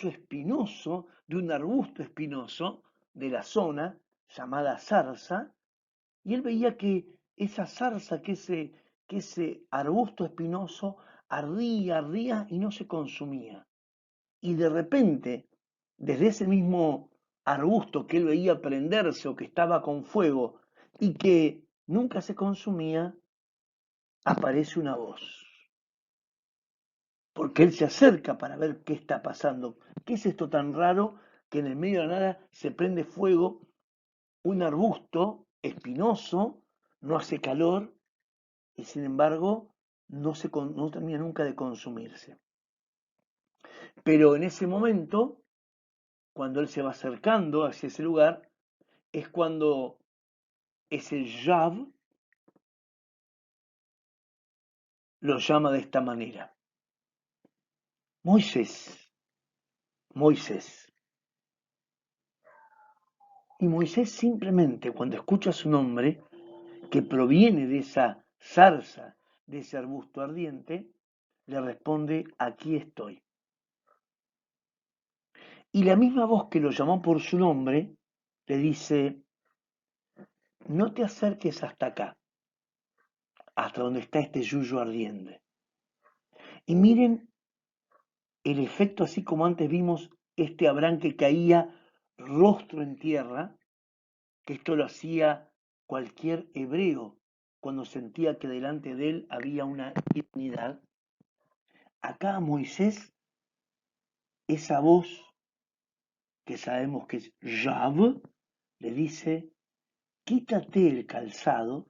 espinoso, de un arbusto espinoso de la zona llamada zarza, y él veía que esa zarza, que ese arbusto espinoso ardía, ardía y no se consumía. Y de repente, desde ese mismo arbusto que él veía prenderse o que estaba con fuego y que nunca se consumía, aparece una voz. Porque él se acerca para ver qué está pasando. ¿Qué es esto tan raro que en el medio de la nada se prende fuego un arbusto espinoso, no hace calor y sin embargo no termina nunca de consumirse? Pero en ese momento, cuando él se va acercando hacia ese lugar, es cuando ese Yav lo llama de esta manera: Moisés, Moisés. Y Moisés simplemente cuando escucha su nombre, que proviene de esa zarza, de ese arbusto ardiente, le responde: aquí estoy. Y la misma voz que lo llamó por su nombre le dice: no te acerques hasta acá, hasta donde está este yuyo ardiente. Y miren el efecto, así como antes vimos este Abraham que caía rostro en tierra, que esto lo hacía cualquier hebreo cuando sentía que delante de él había una divinidad. Acá a Moisés, esa voz que sabemos que es Yav, le dice: quítate el calzado,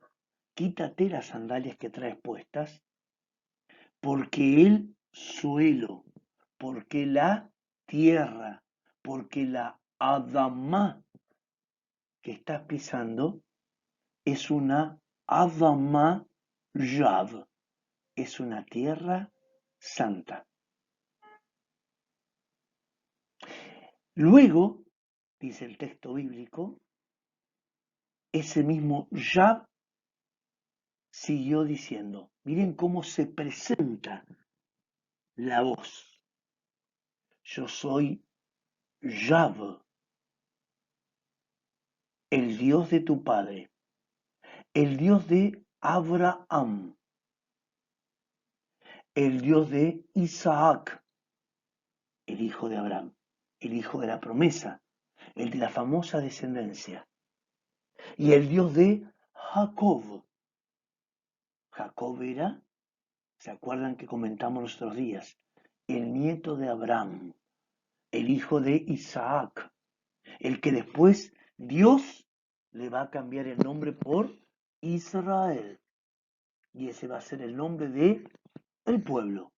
quítate las sandalias que traes puestas, porque el suelo, porque la tierra, porque la Adamá que estás pisando es una Adamá Yav, es una tierra santa. Luego, dice el texto bíblico, ese mismo Yav siguió diciendo, miren cómo se presenta la voz: yo soy Yav, el Dios de tu padre, el Dios de Abraham, el Dios de Isaac, el hijo de Abraham. el hijo de la promesa, el de la famosa descendencia, y el Dios de Jacob. Jacob era, ¿se acuerdan que comentamos los otros días? El nieto de Abraham, el hijo de Isaac, el que después Dios le va a cambiar el nombre por Israel. Y ese va a ser el nombre de el pueblo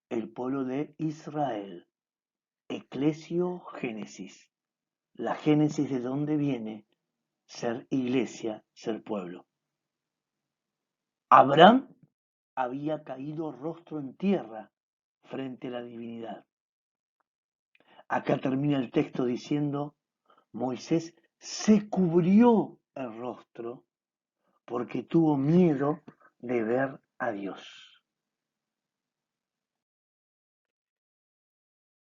de Israel. Eclesio Génesis. La génesis de dónde viene ser iglesia, ser pueblo. Abraham había caído rostro en tierra frente a la divinidad. Acá termina el texto diciendo, Moisés se cubrió el rostro porque tuvo miedo de ver a Dios.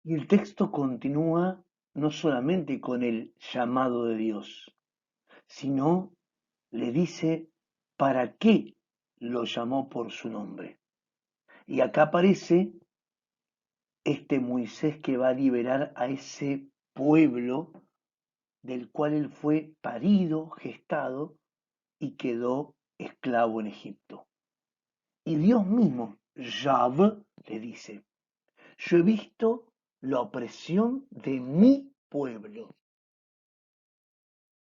Y el texto continúa no solamente con el llamado de Dios, sino le dice para qué lo llamó por su nombre. Y acá aparece este Moisés que va a liberar a ese pueblo del cual él fue parido, gestado y quedó esclavo en Egipto. Y Dios mismo, Yahvé, le dice, yo he visto la opresión de mi pueblo,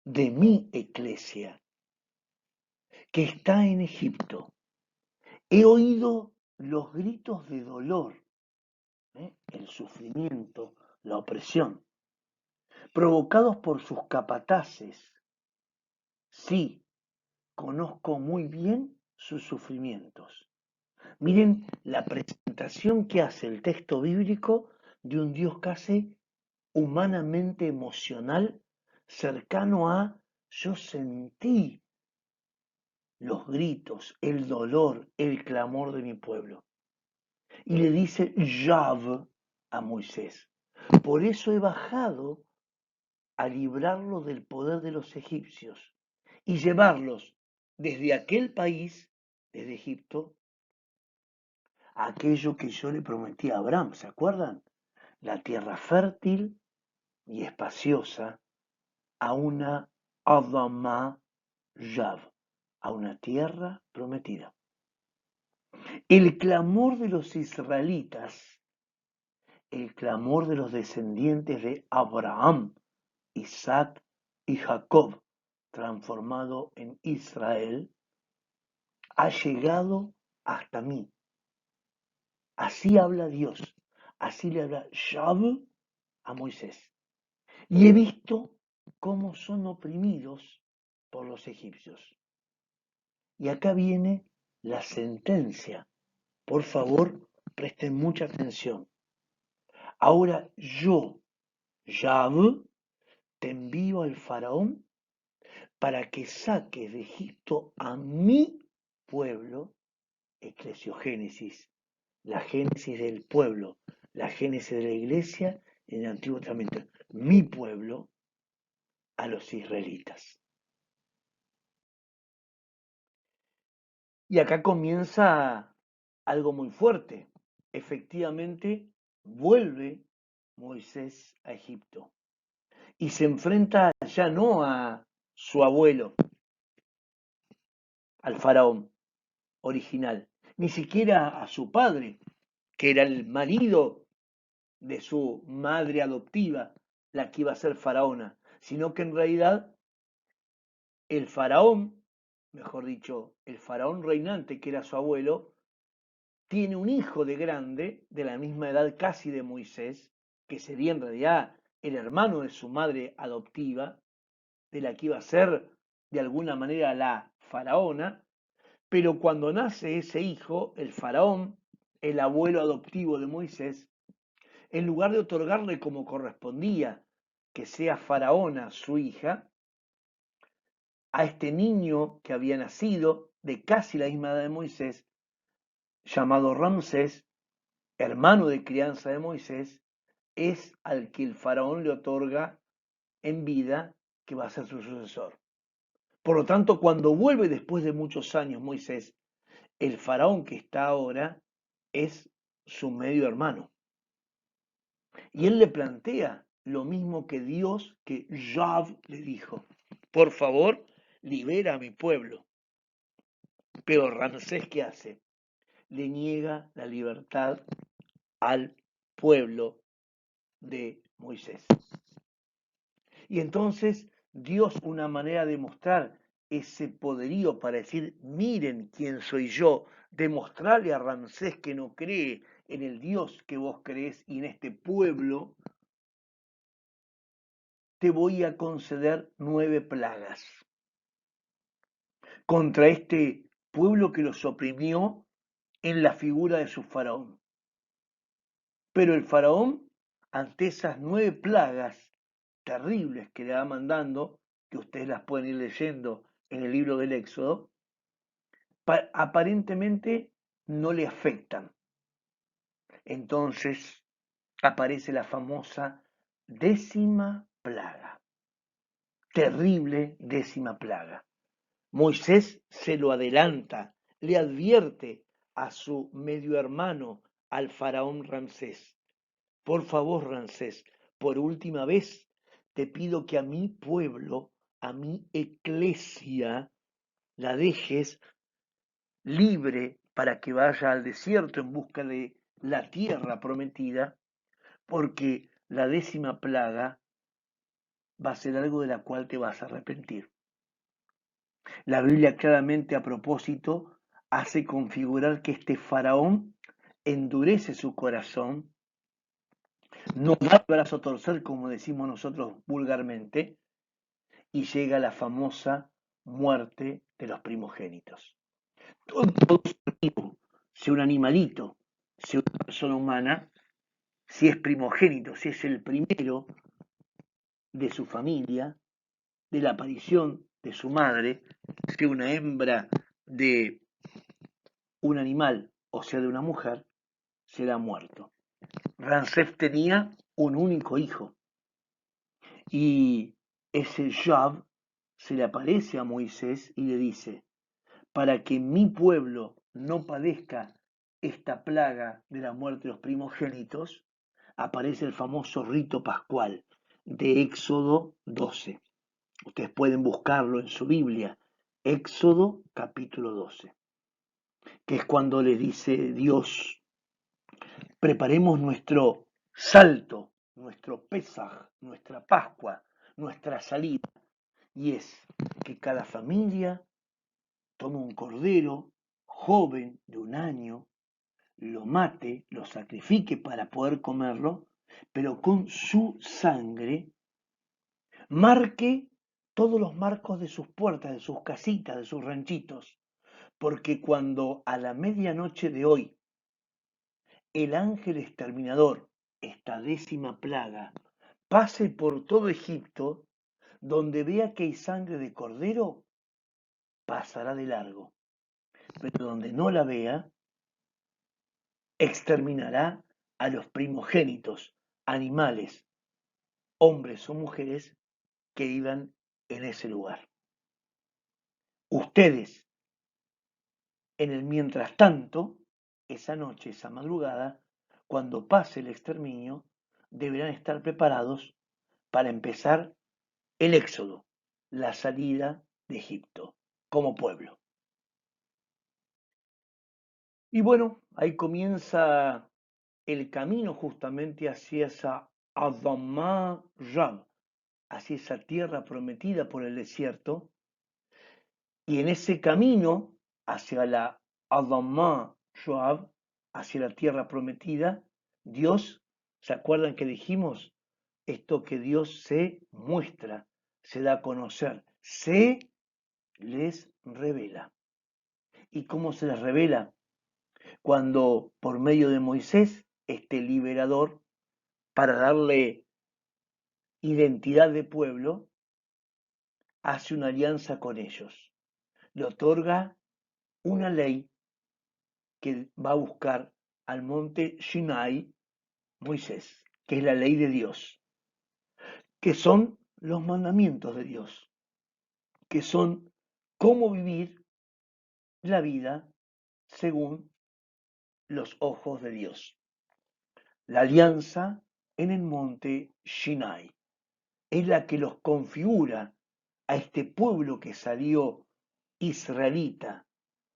de mi iglesia, que está en Egipto. He oído los gritos de dolor, el sufrimiento, la opresión, provocados por sus capataces. Sí, conozco muy bien sus sufrimientos. Miren la presentación que hace el texto bíblico de un Dios casi humanamente emocional, cercano a yo sentí los gritos, el dolor, el clamor de mi pueblo. Y le dice Yahvé a Moisés, por eso he bajado a librarlo del poder de los egipcios y llevarlos desde aquel país, desde Egipto, a aquello que yo le prometí a Abraham, ¿se acuerdan? La tierra fértil y espaciosa, a una Adamá Yav, a una tierra prometida. El clamor de los israelitas, el clamor de los descendientes de Abraham, Isaac y Jacob, transformado en Israel, ha llegado hasta mí. Así habla Dios, así le habla Yahvé a Moisés. Y he visto cómo son oprimidos por los egipcios. Y acá viene la sentencia. Por favor, presten mucha atención. Ahora yo, Yahvé, te envío al faraón para que saques de Egipto a mi pueblo, Eclesiogénesis, la génesis del pueblo, la génesis de la iglesia en el Antiguo Testamento, mi pueblo, a los israelitas. Y acá comienza algo muy fuerte. Efectivamente, vuelve Moisés a Egipto y se enfrenta ya no a su abuelo, al faraón original, ni siquiera a su padre, que era el marido de su madre adoptiva, la que iba a ser faraona, sino que en realidad el faraón, mejor dicho, el faraón reinante, que era su abuelo, tiene un hijo de grande, de la misma edad casi de Moisés, que sería en realidad el hermano de su madre adoptiva, de la que iba a ser de alguna manera la faraona, pero cuando nace ese hijo, el faraón, el abuelo adoptivo de Moisés, en lugar de otorgarle como correspondía que sea faraona su hija, a este niño que había nacido de casi la misma edad de Moisés, llamado Ramsés, hermano de crianza de Moisés, es al que el faraón le otorga en vida que va a ser su sucesor. Por lo tanto, cuando vuelve después de muchos años Moisés, el faraón que está ahora es su medio hermano. Y él le plantea lo mismo que Dios, que Yahv le dijo, por favor, libera a mi pueblo. Pero Ramsés, ¿qué hace? Le niega la libertad al pueblo de Moisés. Y entonces Dios, una manera de mostrar ese poderío para decir, miren quién soy yo, demostrarle a Ramsés que no cree en el Dios que vos creés y en este pueblo, te voy a conceder 9 plagas contra este pueblo que los oprimió en la figura de su faraón. Pero el faraón, ante esas 9 plagas terribles que le va mandando, que ustedes las pueden ir leyendo en el libro del Éxodo, aparentemente no le afectan. Entonces aparece la famosa 10ª plaga, terrible 10ª plaga. Moisés se lo adelanta, le advierte a su medio hermano, al faraón Ramsés. Por favor, Ramsés, por última vez te pido que a mi pueblo, a mi eclesia, la dejes libre para que vaya al desierto en busca de la tierra prometida, porque la 10ª plaga va a ser algo de la cual te vas a arrepentir. La Biblia claramente a propósito hace configurar que este faraón endurece su corazón, no da el brazo a torcer como decimos nosotros vulgarmente, y llega la famosa muerte de los primogénitos. Todo ser vivo, sea un animalito, sea una persona humana, si es primogénito, si es el primero de su familia, de la aparición de su madre, sea una hembra de un animal o sea de una mujer, será muerto. Ramsés tenía un único hijo y ese Yahv se le aparece a Moisés y le dice, para que mi pueblo no padezca esta plaga de la muerte de los primogénitos, aparece el famoso rito pascual de Éxodo 12. Ustedes pueden buscarlo en su Biblia, Éxodo capítulo 12, que es cuando le dice Dios, preparemos nuestro salto, nuestro Pesaj, nuestra Pascua, nuestra salida. Y es que cada familia tome un cordero joven de 1 año, lo mate, lo sacrifique para poder comerlo, pero con su sangre marque todos los marcos de sus puertas, de sus casitas, de sus ranchitos, porque cuando a la medianoche de hoy el ángel exterminador, esta 10ª plaga, pase por todo Egipto, donde vea que hay sangre de cordero, pasará de largo, pero donde no la vea, exterminará a los primogénitos, animales, hombres o mujeres que vivan en ese lugar. Ustedes, en el mientras tanto, esa noche, esa madrugada, cuando pase el exterminio, deberán estar preparados para empezar el éxodo, la salida de Egipto como pueblo. Y bueno, ahí comienza el camino justamente hacia esa Adamá Ram, hacia esa tierra prometida por el desierto, y en ese camino hacia la Adamá Joab, hacia la tierra prometida, Dios, ¿se acuerdan que dijimos? Esto que Dios se muestra, se da a conocer, se les revela. ¿Y cómo se les revela? Cuando por medio de Moisés, este liberador, para darle identidad de pueblo, hace una alianza con ellos. Le otorga una ley que va a buscar al monte Sinai Moisés, que es la ley de Dios, que son los mandamientos de Dios, que son cómo vivir la vida según los ojos de Dios. La alianza en el monte Sinai. Es la que los configura a este pueblo que salió israelita,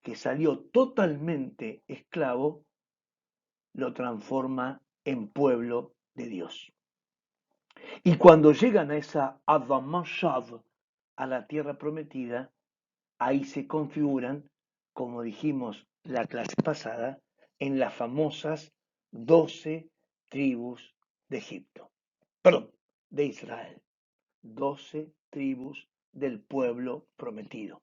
que salió totalmente esclavo, lo transforma en pueblo de Dios. Y cuando llegan a esa Adamashad, a la tierra prometida, ahí se configuran, como dijimos la clase pasada, en las famosas 12 tribus de Egipto. Perdón, de Israel. 12 tribus del pueblo prometido.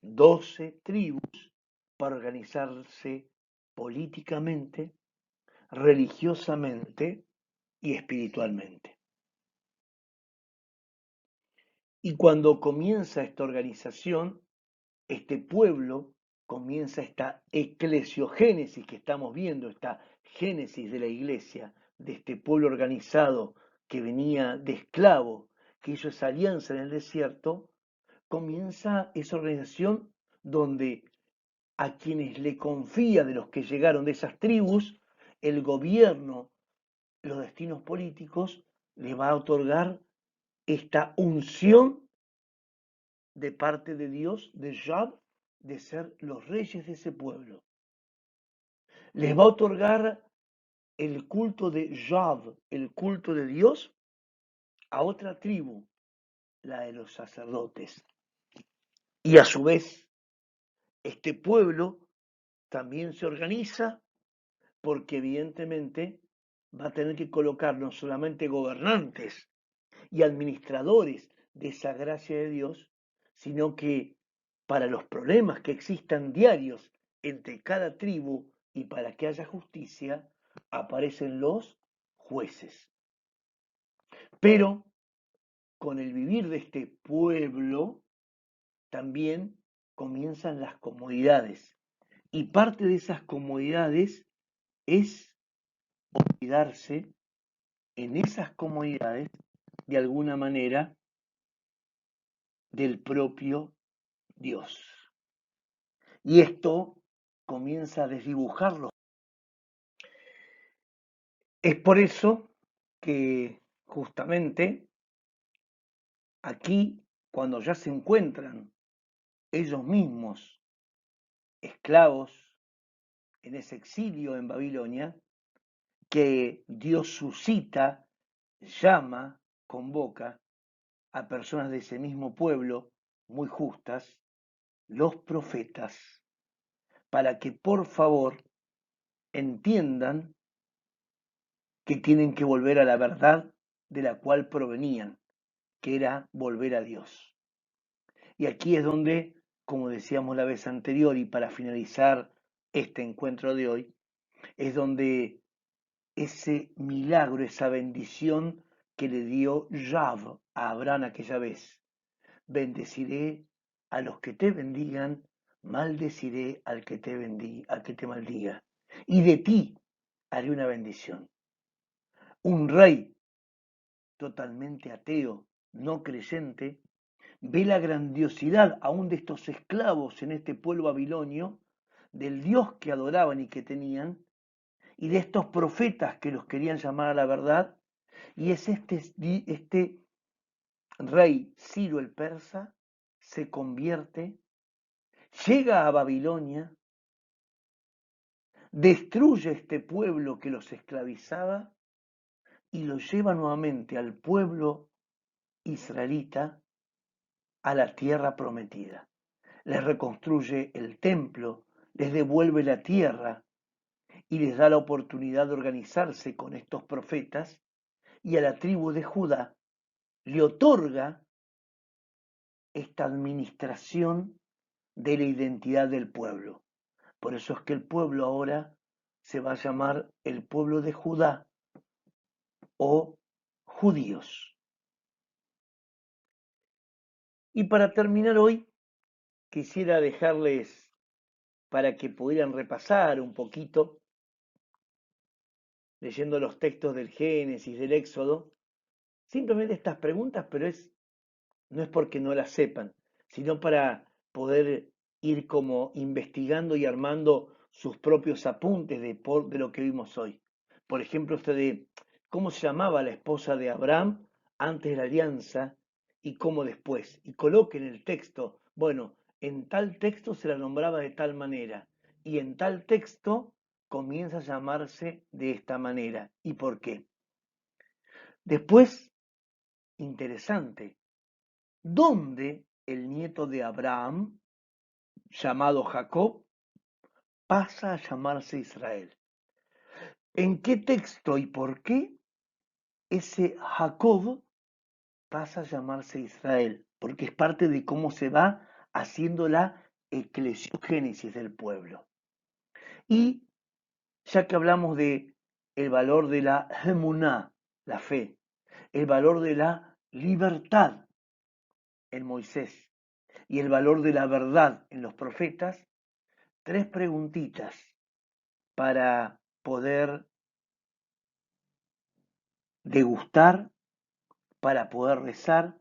12 tribus para organizarse políticamente, religiosamente y espiritualmente. Y cuando comienza esta organización, este pueblo comienza esta eclesiogénesis que estamos viendo, esta génesis de la iglesia, de este pueblo organizado que venía de esclavo, que hizo esa alianza en el desierto, comienza esa organización donde a quienes le confía de los que llegaron de esas tribus, el gobierno, los destinos políticos, les va a otorgar esta unción de parte de Dios, de Yah, de ser los reyes de ese pueblo. Les va a otorgar el culto de Yah, el culto de Dios, a otra tribu, la de los sacerdotes. Y a su vez, este pueblo también se organiza porque evidentemente va a tener que colocar no solamente gobernantes y administradores de esa gracia de Dios, sino que para los problemas que existan diarios entre cada tribu y para que haya justicia, aparecen los jueces. Pero con el vivir de este pueblo, también comienzan las comodidades. Y parte de esas comodidades es olvidarse en esas comodidades, de alguna manera, del propio Dios. Y esto comienza a desdibujarlo. Es por eso que justamente aquí, cuando ya se encuentran ellos mismos esclavos en ese exilio en Babilonia, que Dios suscita, llama, convoca a personas de ese mismo pueblo, muy justas, los profetas, para que por favor entiendan que tienen que volver a la verdad de la cual provenían, que era volver a Dios. Y aquí es donde, como decíamos la vez anterior y para finalizar este encuentro de hoy, es donde ese milagro, esa bendición que le dio Yahv a Abraham aquella vez, bendeciré a los que te bendigan, maldeciré al que te al que te maldiga. Y de ti haré una bendición. Un rey totalmente ateo, no creyente, ve la grandiosidad aún de estos esclavos en este pueblo babilonio, del Dios que adoraban y que tenían, y de estos profetas que los querían llamar a la verdad, y es este rey Ciro el persa, se convierte, llega a Babilonia, destruye este pueblo que los esclavizaba y lo lleva nuevamente al pueblo israelita a la tierra prometida. Les reconstruye el templo, les devuelve la tierra y les da la oportunidad de organizarse con estos profetas, y a la tribu de Judá le otorga esta administración de la identidad del pueblo. Por eso es que el pueblo ahora se va a llamar el pueblo de Judá o judíos. Y para terminar hoy, quisiera dejarles para que pudieran repasar un poquito, leyendo los textos del Génesis, del Éxodo, simplemente estas preguntas, pero no es porque no las sepan, sino para poder ir como investigando y armando sus propios apuntes de lo que vimos hoy. Por ejemplo, esto de cómo se llamaba la esposa de Abraham antes de la alianza y cómo después. Y coloque en el texto, bueno, en tal texto se la nombraba de tal manera y en tal texto comienza a llamarse de esta manera. ¿Y por qué? Después, interesante, ¿dónde el nieto de Abraham, llamado Jacob, pasa a llamarse Israel? ¿En qué texto y por qué ese Jacob pasa a llamarse Israel? Porque es parte de cómo se va haciendo la eclesiogénesis del pueblo. Y ya que hablamos de el valor de la emuná, la fe, el valor de la libertad en Moisés y el valor de la verdad en los profetas, tres preguntitas para poder degustar, para poder rezar,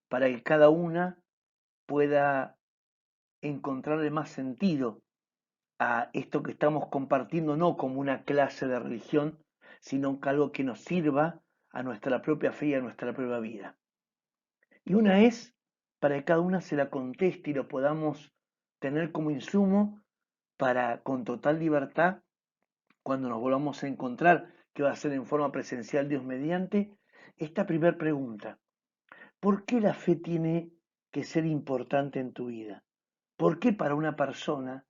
para que cada una pueda encontrarle más sentido a esto que estamos compartiendo, no como una clase de religión, sino que algo que nos sirva a nuestra propia fe y a nuestra propia vida. Y una es para que cada una se la conteste y lo podamos tener como insumo para, con total libertad, cuando nos volvamos a encontrar, que va a ser en forma presencial Dios mediante, esta primera pregunta: ¿por qué la fe tiene que ser importante en tu vida? ¿Por qué para una persona,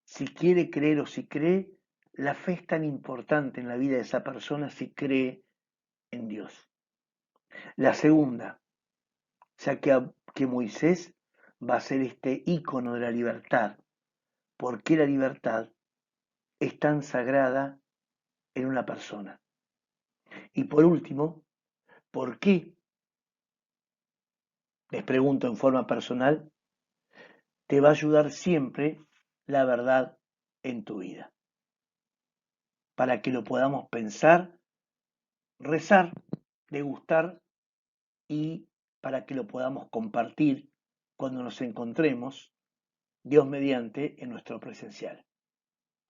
si quiere creer o si cree, la fe es tan importante en la vida de esa persona si cree en Dios? La segunda, ya que Moisés va a ser este ícono de la libertad, ¿por qué la libertad es tan sagrada en una persona? Y por último, ¿por qué, les pregunto en forma personal, te va a ayudar siempre la verdad en tu vida? Para que lo podamos pensar, rezar, degustar y para que lo podamos compartir cuando nos encontremos, Dios mediante, en nuestro presencial.